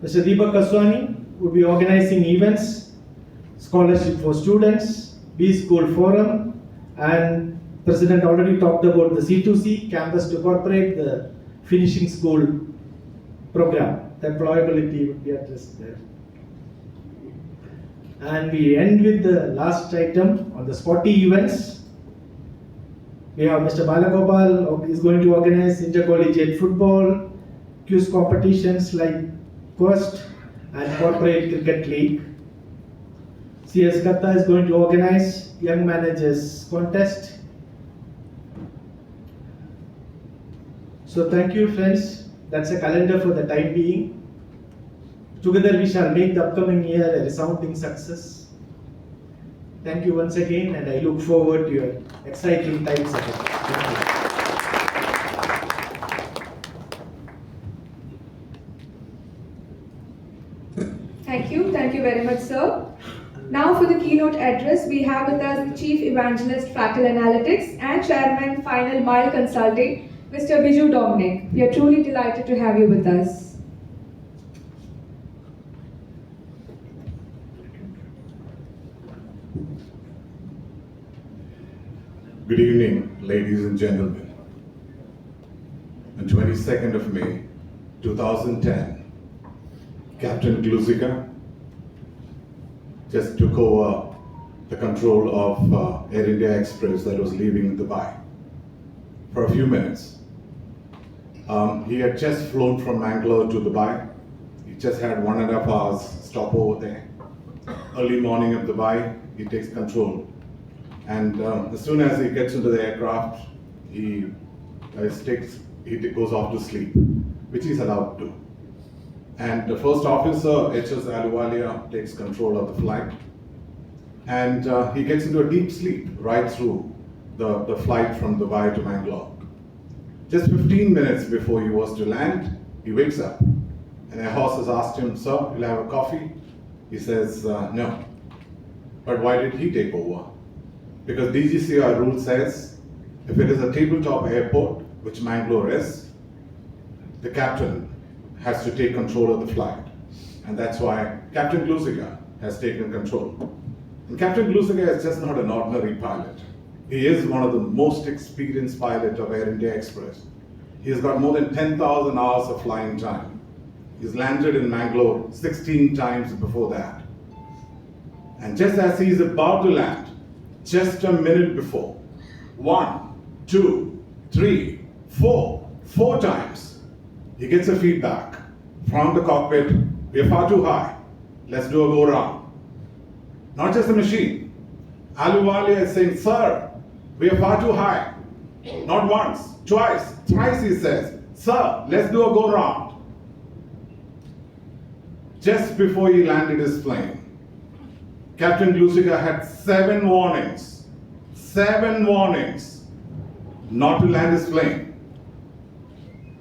Mr. Deepak Kaswani would be organizing events, scholarship for students, B-School Forum, and President already talked about the C2C, campus to corporate, the finishing school program. The employability would be addressed there. And we end with the last item on the sporty events. We have Mr. Balagopal is going to organize intercollegiate football, quiz competitions like Quest and Corporate Cricket League. CS Karta is going to organize Young Managers Contest. So thank you, friends. That's a calendar for the time being. Together we shall make the upcoming year a resounding success. Thank you once again, and I look forward to your exciting times ahead. Thank you. Thank you very much, sir. Now for the keynote address, we have with us the Chief Evangelist, Fractal Analytics, and Chairman, FinalMile Consulting, Mr. Biju Dominic. We are truly delighted to have you with us. Good evening, ladies and gentlemen. On 22nd of May, 2010, Captain Gluzica just took over the control of Air India Express that was leaving Dubai for a few minutes. He had just flown from Mangalore to Dubai. He just had 1.5 hours stopover there. Early morning of Dubai, he takes control. And as soon as he gets into the aircraft, he goes off to sleep, which he's allowed to. And the first officer, HS Aluwalia, takes control of the flight. and he gets into a deep sleep right through the flight from Dubai to Mangalore. Just 15 minutes before he was to land, he wakes up, and a horse has asked him, "Sir, will I have a coffee?" He says, "No." But why did he take over? Because DGCR rule says, if it is a tabletop airport, which Mangalore is, the captain has to take control of the flight. And that's why Captain Glusiger has taken control. And Captain Glusiger is just not an ordinary pilot. He is one of the most experienced pilots of Air India Express. He has got more than 10,000 hours of flying time. He's landed in Mangalore 16 times before that. And just as he's about to land, just a minute before, 1, 2, 3, 4 times, he gets a feedback from the cockpit, "We're far too high, let's do a go round." Not just the machine. Aluwalia is saying, "Sir, we are far too high." Not once, twice, thrice he says, "Sir, let's do a go round." Just before he landed his plane, Captain Glusiger had 7 warnings not to land his plane.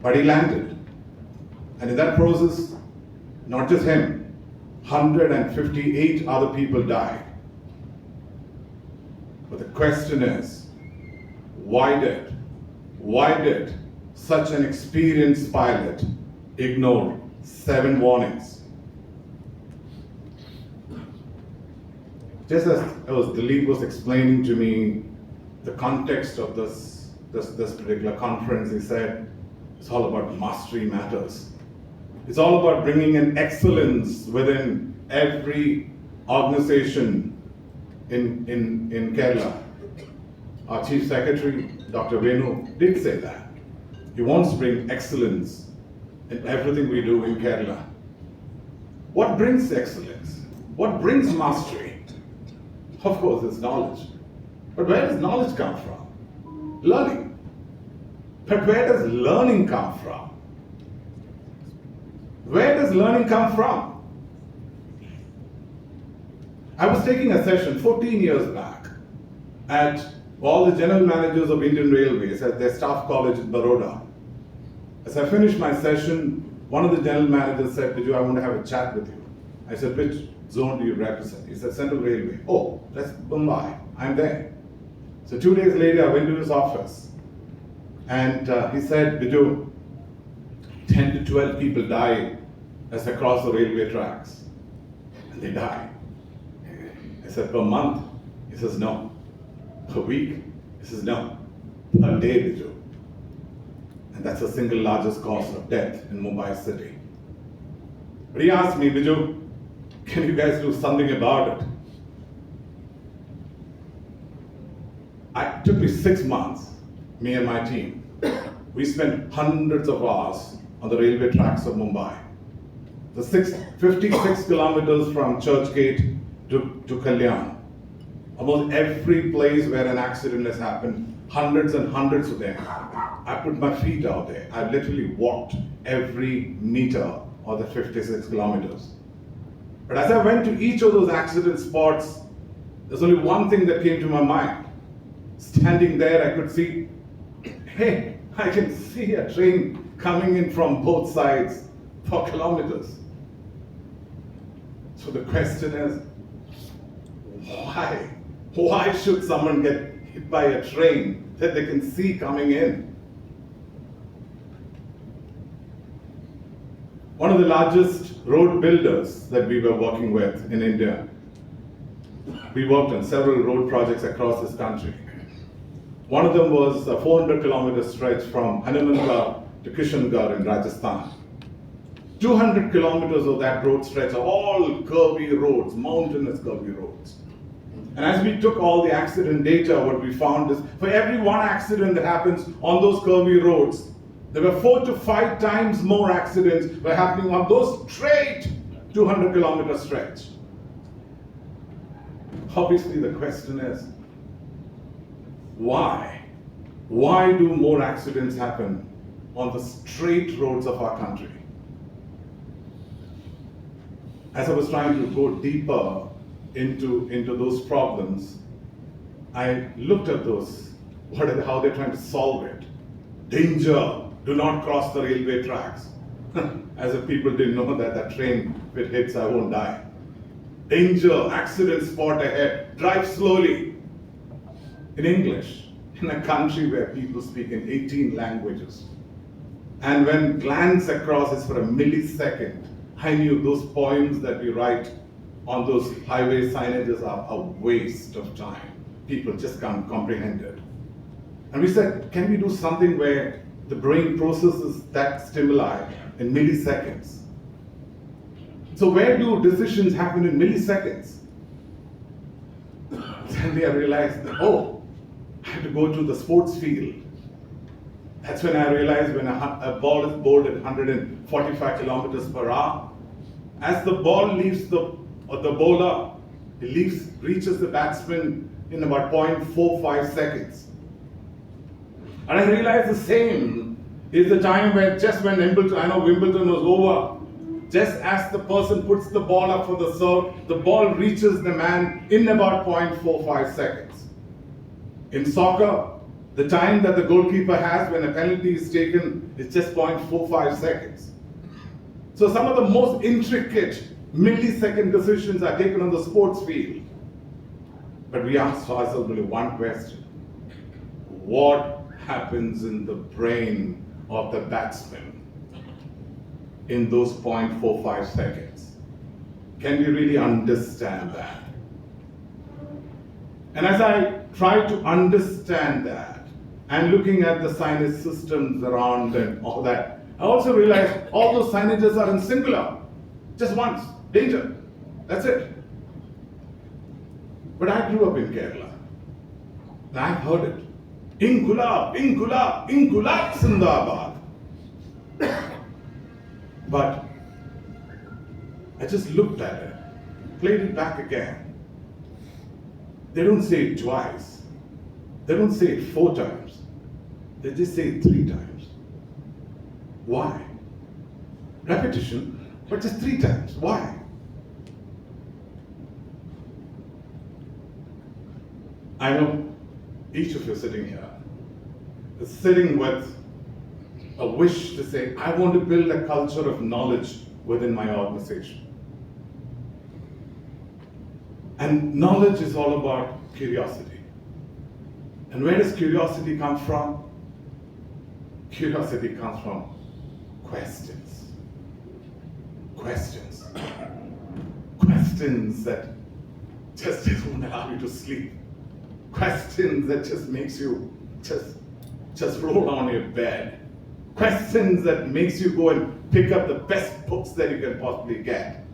But he landed. And in that process, not just him, 158 other people died. But the question is, why did such an experienced pilot ignore 7 warnings? Just as Dilip was explaining to me the context of this particular conference, he said, it's all about mastery matters. It's all about bringing in excellence within every organization in Kerala. Our Chief Secretary, Dr. Venu, did say that. He wants to bring excellence in everything we do in Kerala. What brings excellence? What brings mastery? Of course, it's knowledge. But where does knowledge come from? Learning. But where does learning come from? Where does learning come from? I was taking a session 14 years back at all the general managers of Indian Railways at their staff college in Baroda. As I finished my session, one of the general managers said, "Biju, I want to have a chat with you." I said, "Which zone do you represent?" He said, "Central Railway." "Oh, that's Mumbai. I'm there." So 2 days later, I went to his office, and he said, "Biju, 10 to 12 people die as they cross the railway tracks." And they die. I said, "Per month?" He says, "No." "Per week?" He says, "No. Per day, Biju." And that's the single largest cause of death in Mumbai city. But he asked me, "Biju, can you guys do something about it?" It took me 6 months, me and my team. We spent hundreds of hours on the railway tracks of Mumbai. The 56 kilometers from Churchgate to Kalyan. Almost every place where an accident has happened, hundreds and hundreds of them. I put my feet out there. I literally walked every meter of the 56 kilometers. But as I went to each of those accident spots, there's only one thing that came to my mind. Standing there, I could see, hey, I can see a train coming in from both sides for kilometers. So the question is, why? Why should someone get hit by a train that they can see coming in? One of the largest road builders that we were working with in India, we worked on several road projects across this country. One of them was a 400-kilometer stretch from Hanumangarh to Kishangarh in Rajasthan. 200 kilometers of that road stretch are all curvy roads, mountainous curvy roads. And as we took all the accident data, what we found is for every one accident that happens on those curvy roads, there were 4 to 5 times more accidents were happening on those straight 200-kilometer stretch. Obviously, the question is, why? Why do more accidents happen on the straight roads of our country? As I was trying to go deeper into those problems, I looked at those, how they're trying to solve it. Danger, do not cross the railway tracks. As if people didn't know that that train, if it hits, I won't die. Danger, accident spot ahead, drive slowly. In English, in a country where people speak in 18 languages. And when glance across is for a millisecond, I knew those poems that we write on those highway signages are a waste of time. People just can't comprehend it. And we said, can we do something where the brain processes that stimuli in milliseconds? So where do decisions happen in milliseconds? Suddenly I realized, oh, I have to go to the sports field. That's when I realized when a ball is bowled at 145 kilometers per hour, as the ball leaves the bowler, it reaches the batsman in about 0.45 seconds. And I realized the same is the time where just when Wimbledon was over, just as the person puts the ball up for the serve, the ball reaches the man in about 0.45 seconds. In soccer, the time that the goalkeeper has when a penalty is taken is just 0.45 seconds. So some of the most intricate millisecond decisions are taken on the sports field. But we ask ourselves only one question. What happens in the brain of the batsman in those 0.45 seconds? Can we really understand that? And as I try to understand that, and looking at the signage systems around and all that, I also realized all those signages are in singular. Just once, danger, that's it. But I grew up in Kerala, and I've heard it. Inkula, Inkula, Inkula, Sindabad. But I just looked at it, played it back again. They don't say it twice. They don't say it 4 times. They just say it 3 times. Why? Repetition, but just 3 times. Why? I know each of you sitting here is sitting with a wish to say, I want to build a culture of knowledge within my organization. And knowledge is all about curiosity. And where does curiosity come from? Curiosity comes from questions. Questions. Questions that just won't allow you to sleep. Questions that just makes you just roll on your bed. Questions that makes you go and pick up the best books that you can possibly get.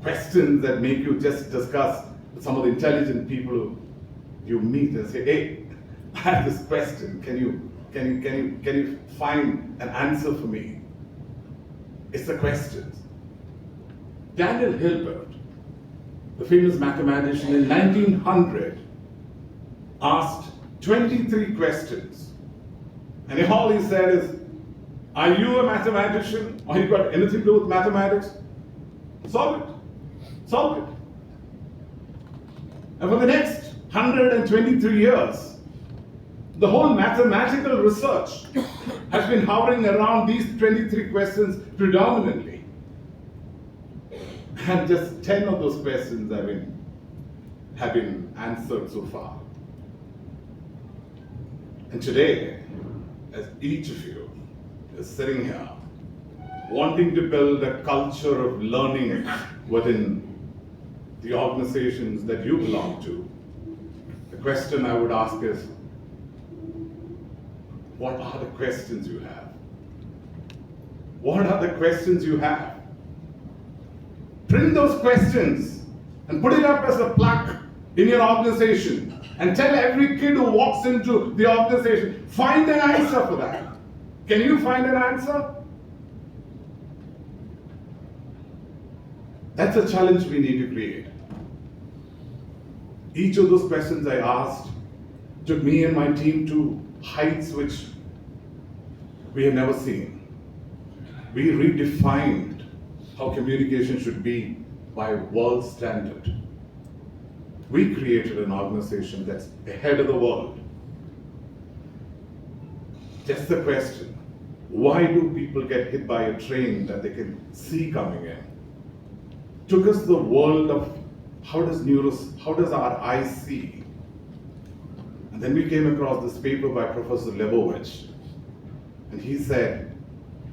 Questions that make you just discuss with some of the intelligent people you meet and say, hey, I have this question. Can you find an answer for me? It's the questions. Daniel Hilbert, the famous mathematician in 1900, asked 23 questions. And all he said is, are you a mathematician? Or you got anything to do with mathematics? Solve it. Solve it. And for the next 123 years, the whole mathematical research has been hovering around these 23 questions predominantly. And just 10 of those questions have been answered so far. And today, as each of you is sitting here, wanting to build a culture of learning within the organizations that you belong to, the question I would ask is, what are the questions you have? What are the questions you have? Print those questions and put it up as a plaque in your organization and tell every kid who walks into the organization, find an answer for that. Can you find an answer? That's a challenge we need to create. Each of those questions I asked took me and my team to heights which we have never seen. We redefined how communication should be by world standard. we created an organization that's ahead of the world. Just the question, why do people get hit by a train that they can see coming in? Took us the world of how does our eyes see? And then we came across this paper by Professor Lebowitz, and he said,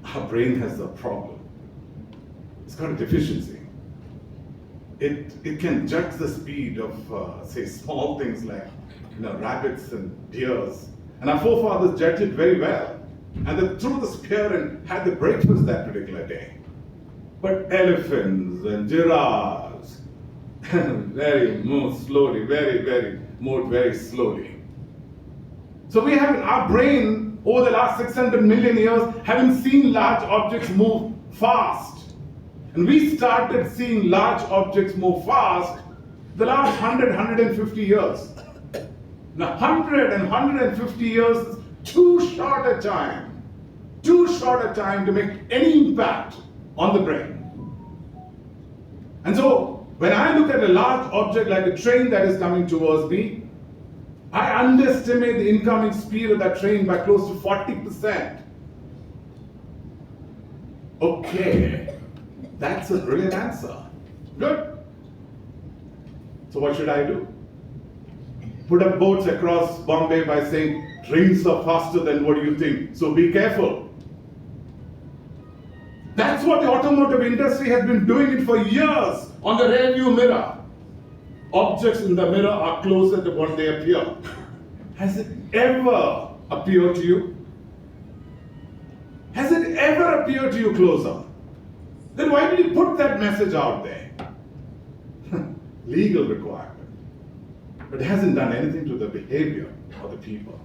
our brain has a problem. It's got a deficiency. It can judge the speed of, say, small things like, rabbits and deers. And our forefathers judged it very well. And they threw the spear and had the breakfast that particular day. But elephants and giraffes, moved very slowly. So we have in our brain, over the last 600 million years, having seen large objects move fast. And we started seeing large objects move fast the last 150 years. Now 150 years is too short a time to make any impact on the brain. And so, when I look at a large object like a train that is coming towards me, I underestimate the incoming speed of that train by close to 40%. Okay, that's a brilliant answer. Good. So what should I do? Put up boats across Bombay by saying, trains are faster than what do you think, so be careful. That's what the automotive industry has been doing it for years on the rear view mirror. Objects in the mirror are closer than what they appear. Has it ever appeared to you? Has it ever appeared to you closer? Then why did you put that message out there? Legal requirement. But it hasn't done anything to the behavior of the people.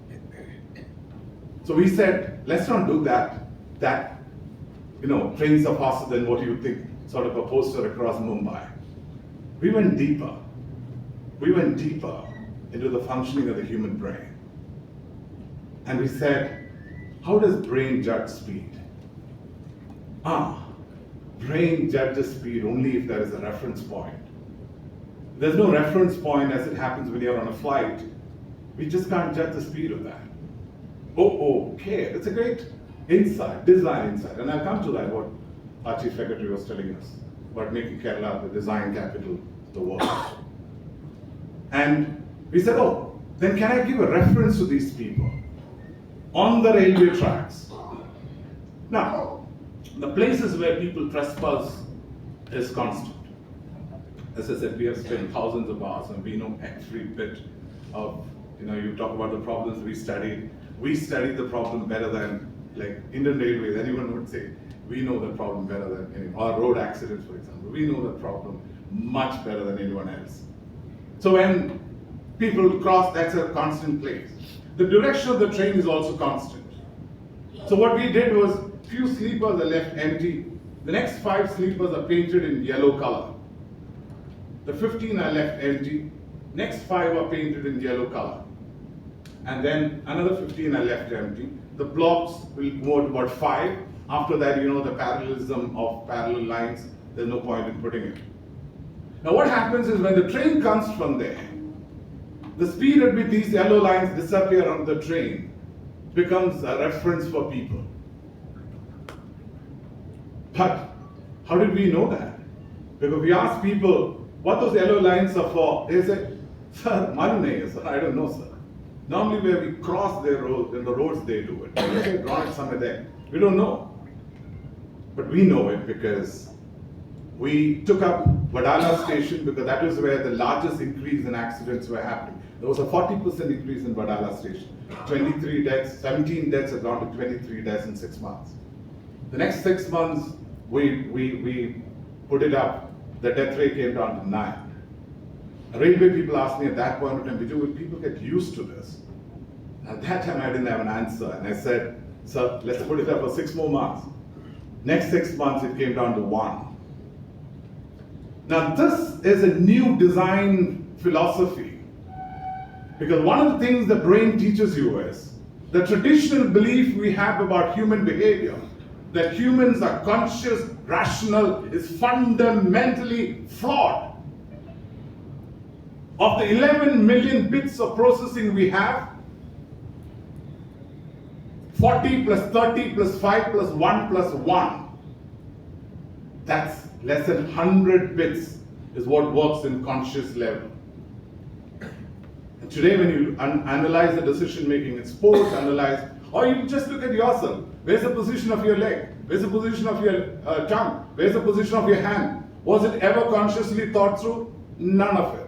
So we said, let's not do that. Trains are faster than what you think, sort of a poster across Mumbai. We went deeper. Into the functioning of the human brain. And we said, how does brain judge speed? Brain judges speed only if there is a reference point. There's no reference point as it happens when you're on a flight. We just can't judge the speed of that. Okay, that's a great insight, design insight. And I'll come to that, what our Chief Secretary was telling us about making Kerala the design capital of the world. And we said, then can I give a reference to these people on the railway tracks? Now, the places where people trespass is constant. As I said, we have spent thousands of hours and we know every bit of, you talk about the problems we studied. We studied the problem better than, like Indian Railways, anyone would say, we know the problem better than anyone. Or road accidents, for example. We know the problem much better than anyone else. So when people cross, that's a constant place. The direction of the train is also constant. So what we did was, few sleepers are left empty. The next 5 sleepers are painted in yellow color. The 15 are left empty. Next 5 are painted in yellow color. And then another 15 are left empty. The blocks will go to about 5. After that, the parallelism of parallel lines, there's no point in putting it. Now what happens is when the train comes from there, the speed at which these yellow lines disappear on the train becomes a reference for people. But how did we know that? Because we asked people what those yellow lines are for. They said, sir, marune, sir, I don't know, sir. Normally where we cross their road, in the roads they do it. They've drawn it somewhere there. We don't know. But we know it because we took up Vadala station because that was where the largest increase in accidents were happening. There was a 40% increase in Vadala station. 23 deaths, 17 deaths have gone to 23 deaths in 6 months. The next 6 months, we put it up, the death rate came down to 9. Railway people asked me at that point in time, Biju, will people get used to this? At that time, I didn't have an answer. And I said, sir, let's put it up for 6 more months. Next 6 months, it came down to 1. Now, this is a new design philosophy. Because one of the things the brain teaches you is the traditional belief we have about human behavior, that humans are conscious, rational, is fundamentally flawed. Of the 11 million bits of processing we have, 40 plus 30 plus 5 plus 1 plus 1, that's less than 100 bits is what works in conscious level. And today when you analyze the decision making in sports, analyze, or you just look at yourself. Where's the position of your leg? Where's the position of your tongue? Where's the position of your hand? Was it ever consciously thought through? None of it.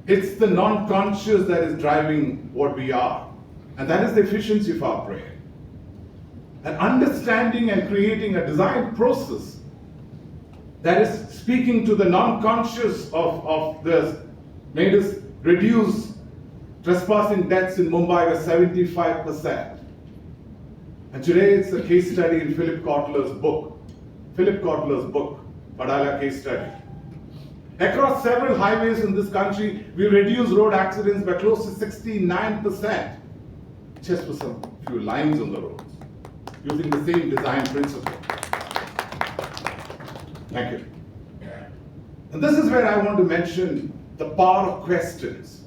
It's the non-conscious that is driving what we are. And that is the efficiency of our brain. And understanding and creating a design process that is speaking to the non-conscious of this made us reduce trespassing deaths in Mumbai by 75%. And today it's a case study in Philip Kotler's book, Padala case study. Across several highways in this country, we reduced road accidents by close to 69%, just for some few lines on the roads, using the same design principle. Thank you. And this is where I want to mention the power of questions.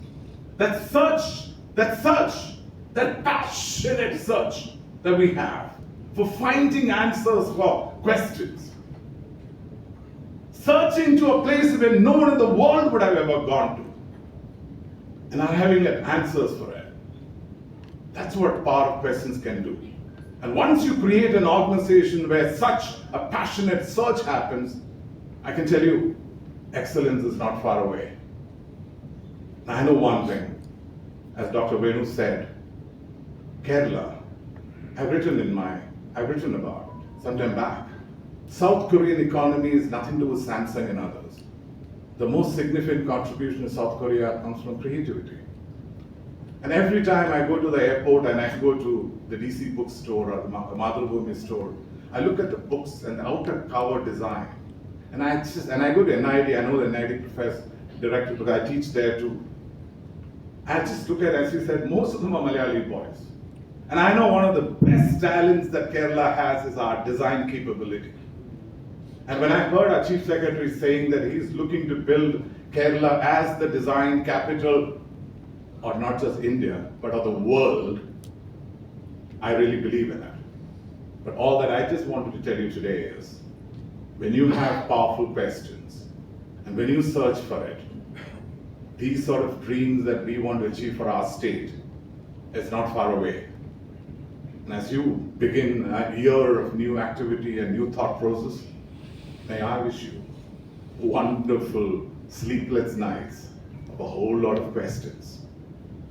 That passionate search that we have for finding answers for questions. Searching to a place where no one in the world would have ever gone to. And are having answers for it. That's what power of questions can do. And once you create an organization where such a passionate search happens, I can tell you, excellence is not far away. I know one thing, as Dr. Venu said, Kerala, I've written about it sometime back. South Korean economy is nothing to do with Samsung and others. The most significant contribution to South Korea comes from creativity. And every time I go to the airport and I go to the DC bookstore or the Madhurabhumi store, I look at the books and the outer cover design. And I go to NID, I know the NID director, because I teach there too. I just look at, as you said, most of them are Malayali boys. And I know one of the best talents that Kerala has is our design capability. And when I heard our Chief Secretary saying that he's looking to build Kerala as the design capital, or not just India, but of the world, I really believe in it. But all that I just wanted to tell you today is, when you have powerful questions, and when you search for it, these sort of dreams that we want to achieve for our state is not far away. And as you begin a year of new activity and new thought process, may I wish you wonderful sleepless nights of a whole lot of questions.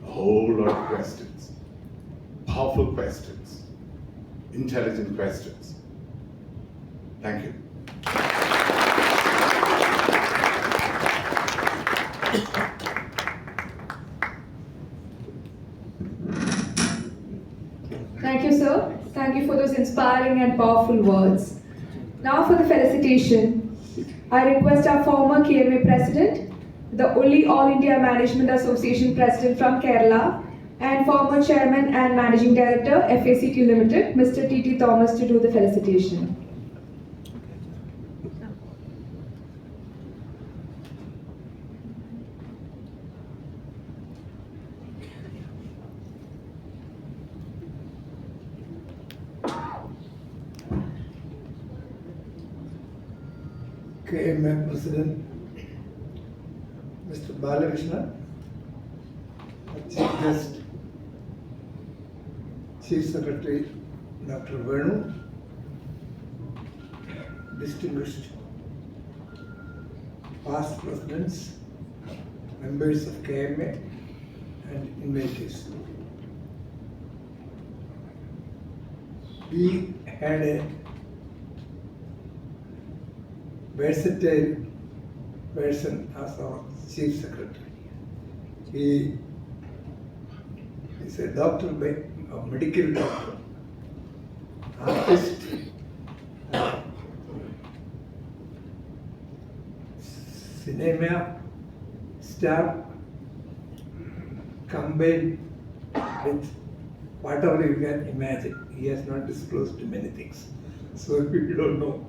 A whole lot of questions. Powerful questions. Intelligent questions. Thank you. Thank you, sir. Thank you for those inspiring and powerful words. Now for the felicitation, I request our former KMA President, the only All India Management Association President from Kerala, and former Chairman and Managing Director, FACT Limited, Mr. T.T. Thomas, to do the felicitation. KMA President Mr. Balakrishna, Chief Guest Chief Secretary Dr. Venu, distinguished past presidents, members of KMA and invitees. We had a versatile person as our Chief Secretary. He is a doctor, a medical doctor, artist, cinema star, combined with whatever you can imagine. He has not disclosed many things, so we don't know.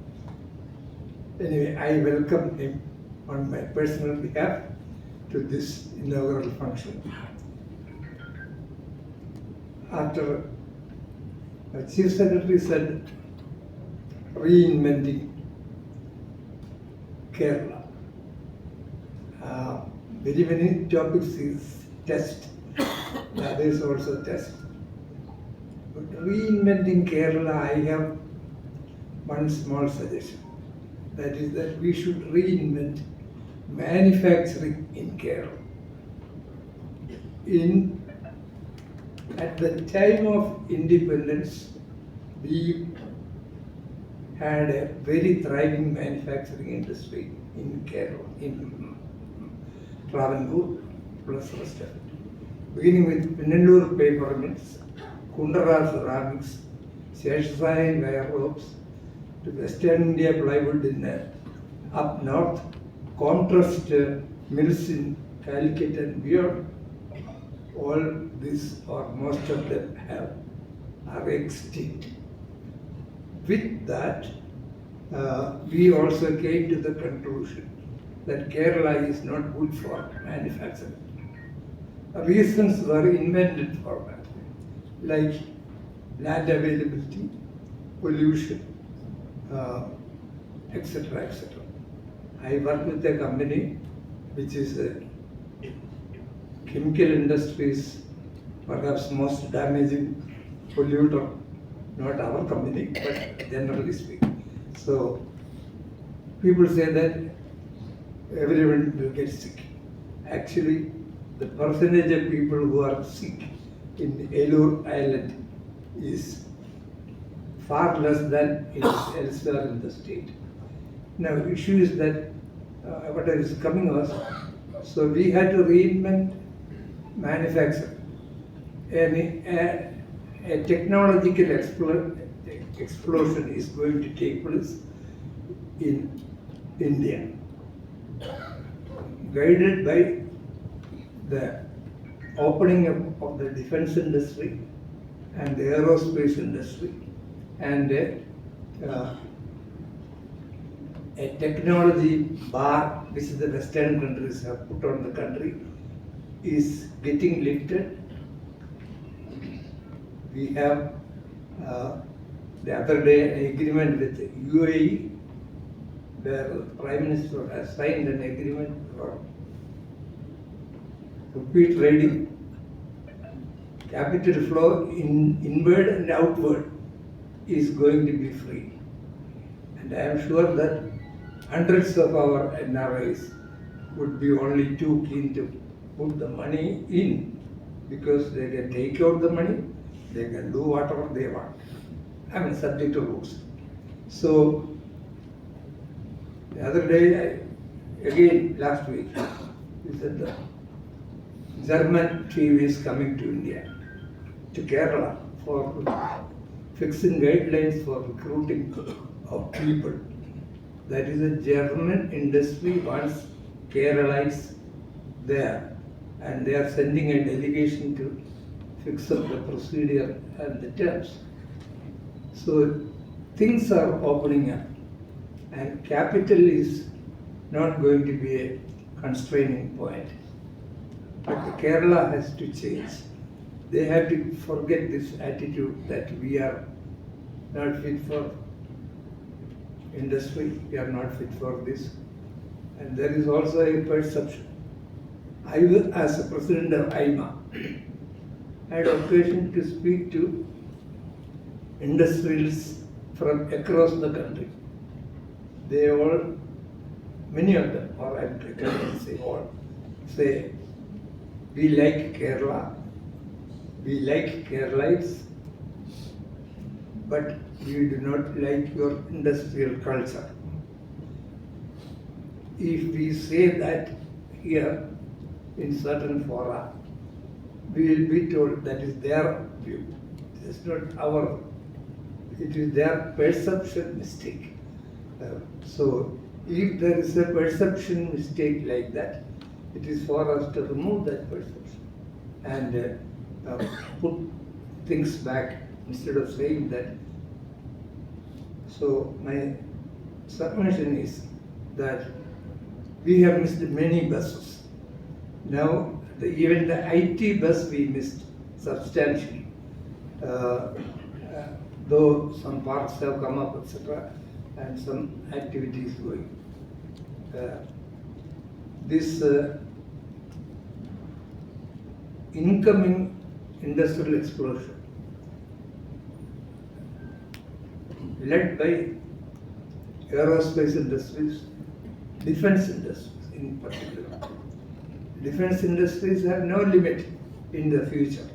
Anyway, I welcome him on my personal behalf to this inaugural function. After the Chief Secretary said, reinventing Kerala. Very many topics is test, others also test. But reinventing Kerala, I have one small suggestion. That is that we should reinvent manufacturing in Kerala. At the time of independence, we had a very thriving manufacturing industry in Kerala, in Travancore plus rest of it. Beginning with Pinnallur paper mills, Kundara ceramics, Sheshasai wire ropes, to Western India plywood in up north, contrast mills in Calicut and beyond. All this or most of them are extinct. With that, we also came to the conclusion that Kerala is not good for manufacturing. Reasons were invented for that, like land availability, pollution, etc., etc. I work with a company which is chemical industries, perhaps most damaging polluter, not our company, but generally speaking. So people say that everyone will get sick. Actually, the percentage of people who are sick in Elur Island is far less than elsewhere in the state. Now, issue is that what is coming was, so we had to reinvent manufacturing. A technological explosion is going to take place in India, guided by the opening up of the defense industry and the aerospace industry, and a technology bar which the Western countries have put on the country is getting lifted. We have the other day an agreement with UAE, where the Prime Minister has signed an agreement for rupee trading. Capital flow inward and outward is going to be free. And I am sure that hundreds of our NRIs would be only too keen to put the money in, because they can take out the money, they can do whatever they want. I mean, subject to rules. So, the other day, again last week, we said the German team is coming to India, to Kerala, for fixing guidelines for recruiting of people. That is, a German industry wants Keralites there, and they are sending a delegation to fix up the procedure and the terms. So things are opening up, and capital is not going to be a constraining point. But Kerala has to change. They have to forget this attitude that we are not fit for industry, we are not fit for this. And there is also a perception. I, as a president of IMA, had occasion to speak to industrialists from across the country. They all, many of them, or I can say all, say, we like Kerala, we like Keralites, but we do not like your industrial culture. If we say that here in certain fora, we will be told that is their view. It is not our, it is their perception mistake. So if there is a perception mistake like that, it is for us to remove that perception and put things back instead of saying that. So my submission is that we have missed many buses. Now, even the IT bus we missed substantially. Though some parks have come up, etc., and some activities going. This incoming industrial explosion, led by aerospace industries, defense industries in particular. Defense industries have no limit in the future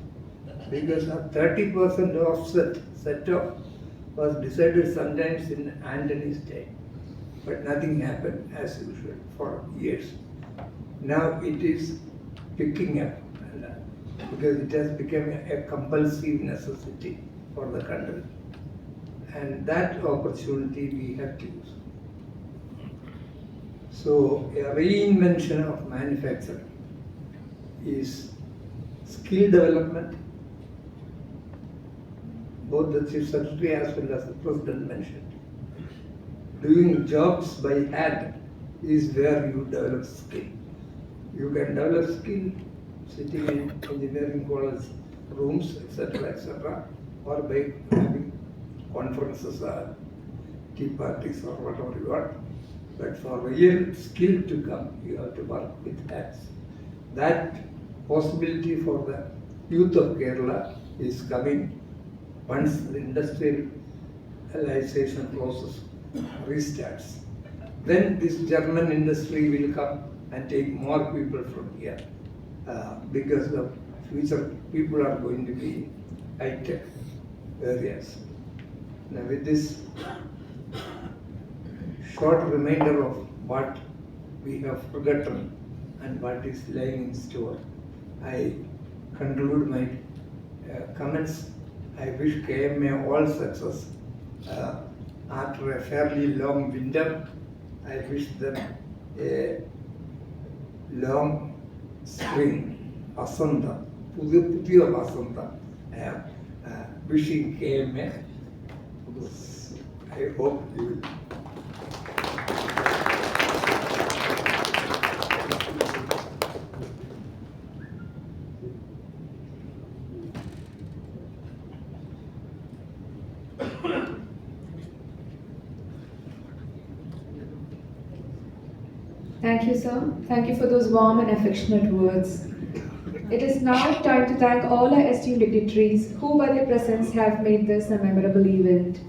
because a 30% offset set-off was decided sometimes in Antony's time, but nothing happened as usual for years. Now it is picking up because it has become a compulsive necessity for the country, and that opportunity we have to use. So a reinvention of manufacturing is skill development. Both the Chief Secretary as well as the President mentioned. Doing jobs by hand is where you develop skill. You can develop skill sitting in engineering college rooms, etc., or by having conferences or tea parties or whatever you want. But for real skill to come, you have to work with hands. That possibility for the youth of Kerala is coming once the industrialization process restarts. Then this German industry will come and take more people from here because the future people are going to be high-tech areas. Now with this short reminder of what we have forgotten and what is lying in store, I conclude my comments. I wish KMA all success. After a fairly long winter, I wish them a long spring, Vasanta, Pudiya Vasanta. I am wishing KMA. I hope you will. Thank you, sir. Thank you for those warm and affectionate words. It is now time to thank all our esteemed dignitaries who by their presence have made this a memorable event.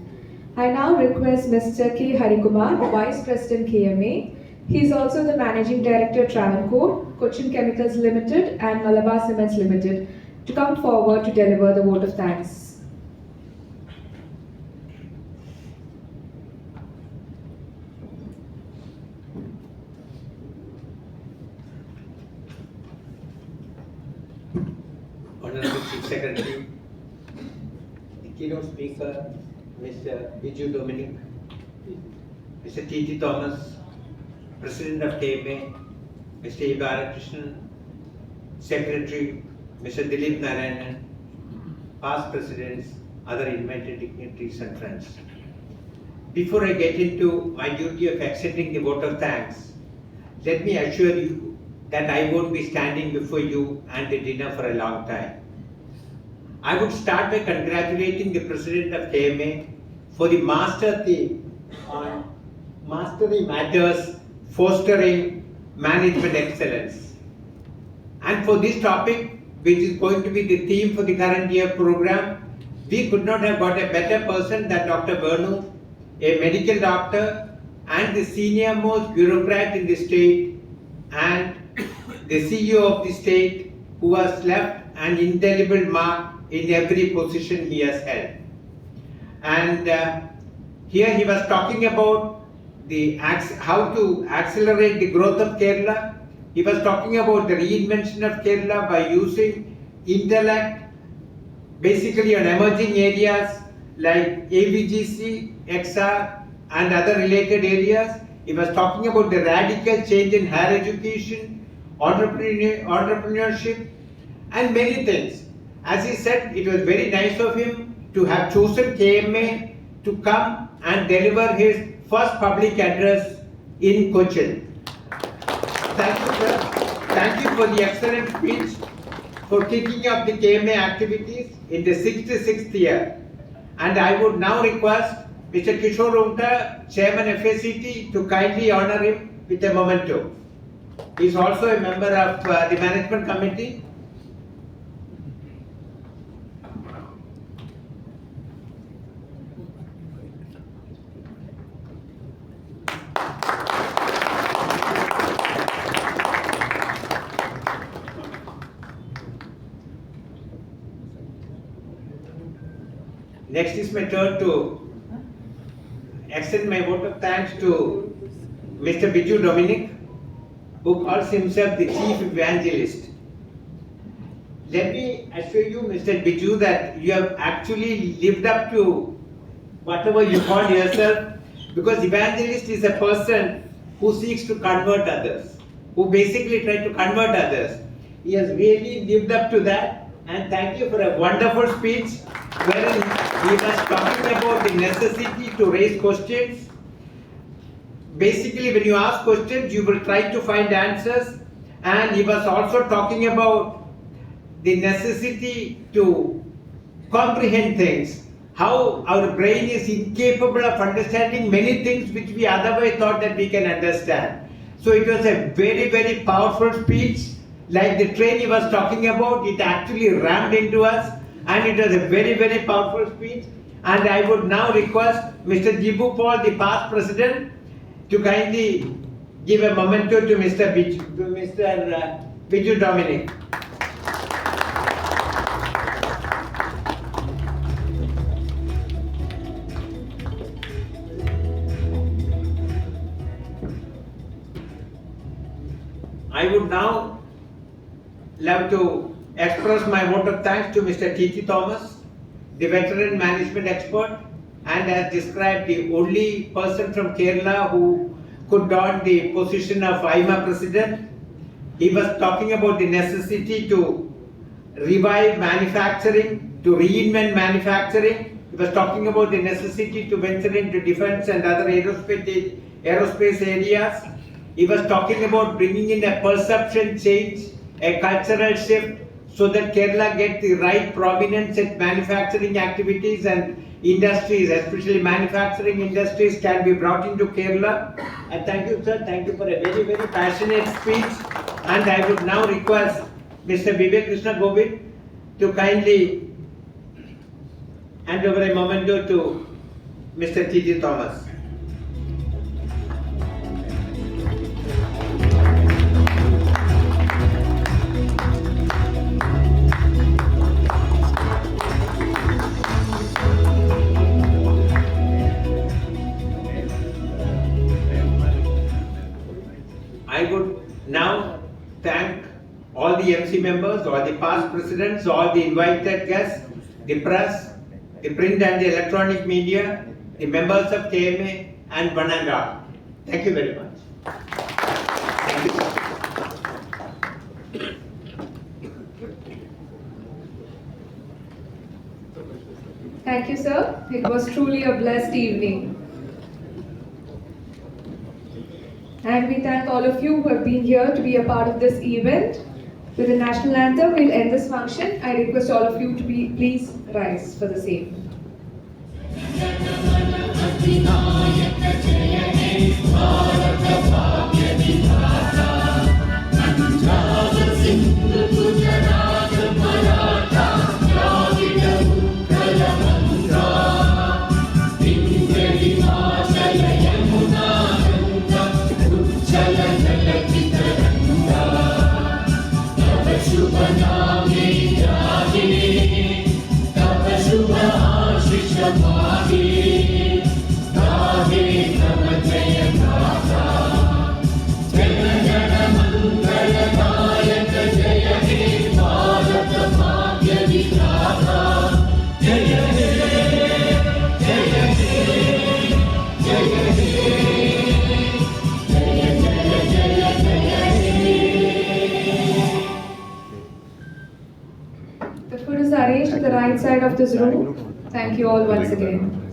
I now request Mr. K. Harikumar, Vice President KMA. He is also the Managing Director Travancore, Cochin Chemicals Limited and Malabar Cements Limited, to come forward to deliver the vote of thanks. Honorable Chief Secretary, the keynote speaker, Mr. Biju Dominic, Mr. T.T. Thomas, President of KMA, Mr. E. Balakrishnan, Secretary, Mr. Dilip Narayanan, past presidents, other invited dignitaries and friends. Before I get into my duty of accepting the vote of thanks, let me assure you that I won't be standing before you and the dinner for a long time. I would start by congratulating the President of KMA for the master theme on Mastery Matters, Fostering Management Excellence. And for this topic, which is going to be the theme for the current year program, we could not have got a better person than Dr. Venu, a medical doctor and the senior most bureaucrat in the state and the CEO of the state who has left an indelible mark in every position he has held. And here he was talking about how to accelerate the growth of Kerala. He was talking about the reinvention of Kerala by using intellect, basically on emerging areas like AVGC, XR and other related areas. He was talking about the radical change in higher education, entrepreneurship and many things. As he said, it was very nice of him to have chosen KMA to come and deliver his first public address in Cochin. Thank you, sir. thank you for the excellent speech, for kicking off the KMA activities in the 66th year. And I would now request Mr. Kishore Rumta, Chairman FACT, to kindly honor him with a memento. He is also a member of the management committee. Next is my turn to extend my vote of thanks to Mr. Biju Dominic, who calls himself the Chief Evangelist. Let me assure you, Mr. Biju, that you have actually lived up to whatever you call yourself, because Evangelist is a person who seeks to convert others, who basically tries to convert others. He has really lived up to that, and thank you for a wonderful speech wherein he was talking about the necessity to raise questions. Basically, when you ask questions, you will try to find answers, and he was also talking about the necessity to comprehend things, how our brain is incapable of understanding many things which we otherwise thought that we can understand. So it was a very, very powerful speech. Like the train he was talking about, it actually rammed into us, and it was a very, very powerful speech. And I would now request Mr. Jibu Paul, the past president, to kindly give a memento to Mr. Biju Dominic. I would now love to express my vote of thanks to Mr. T.T. Thomas, the veteran management expert, and as described, the only person from Kerala who could don the position of IMA president. He was talking about the necessity to revive manufacturing, to reinvent manufacturing. He was talking about the necessity to venture into defense and other aerospace areas. He was talking about bringing in a perception change, a cultural shift, so that Kerala gets the right prominence at manufacturing activities and industries, especially manufacturing industries, can be brought into Kerala. And thank you, sir. Thank you for a very, very passionate speech. And I would now request Mr. Vivek Krishna Govt to kindly hand over a memento to Mr. T.T. Thomas. I would now thank all the MC members, all the past presidents, all the invited guests, the press, the print and the electronic media, the members of KMA, and one and all. Thank you very much. Thank you, sir. Thank you, sir. It was truly a blessed evening. And we thank all of you who have been here to be a part of this event. With the national anthem, we'll end this function. I request all of you to please rise for the same. The food is arranged at the right side of this room. Thank you all once again.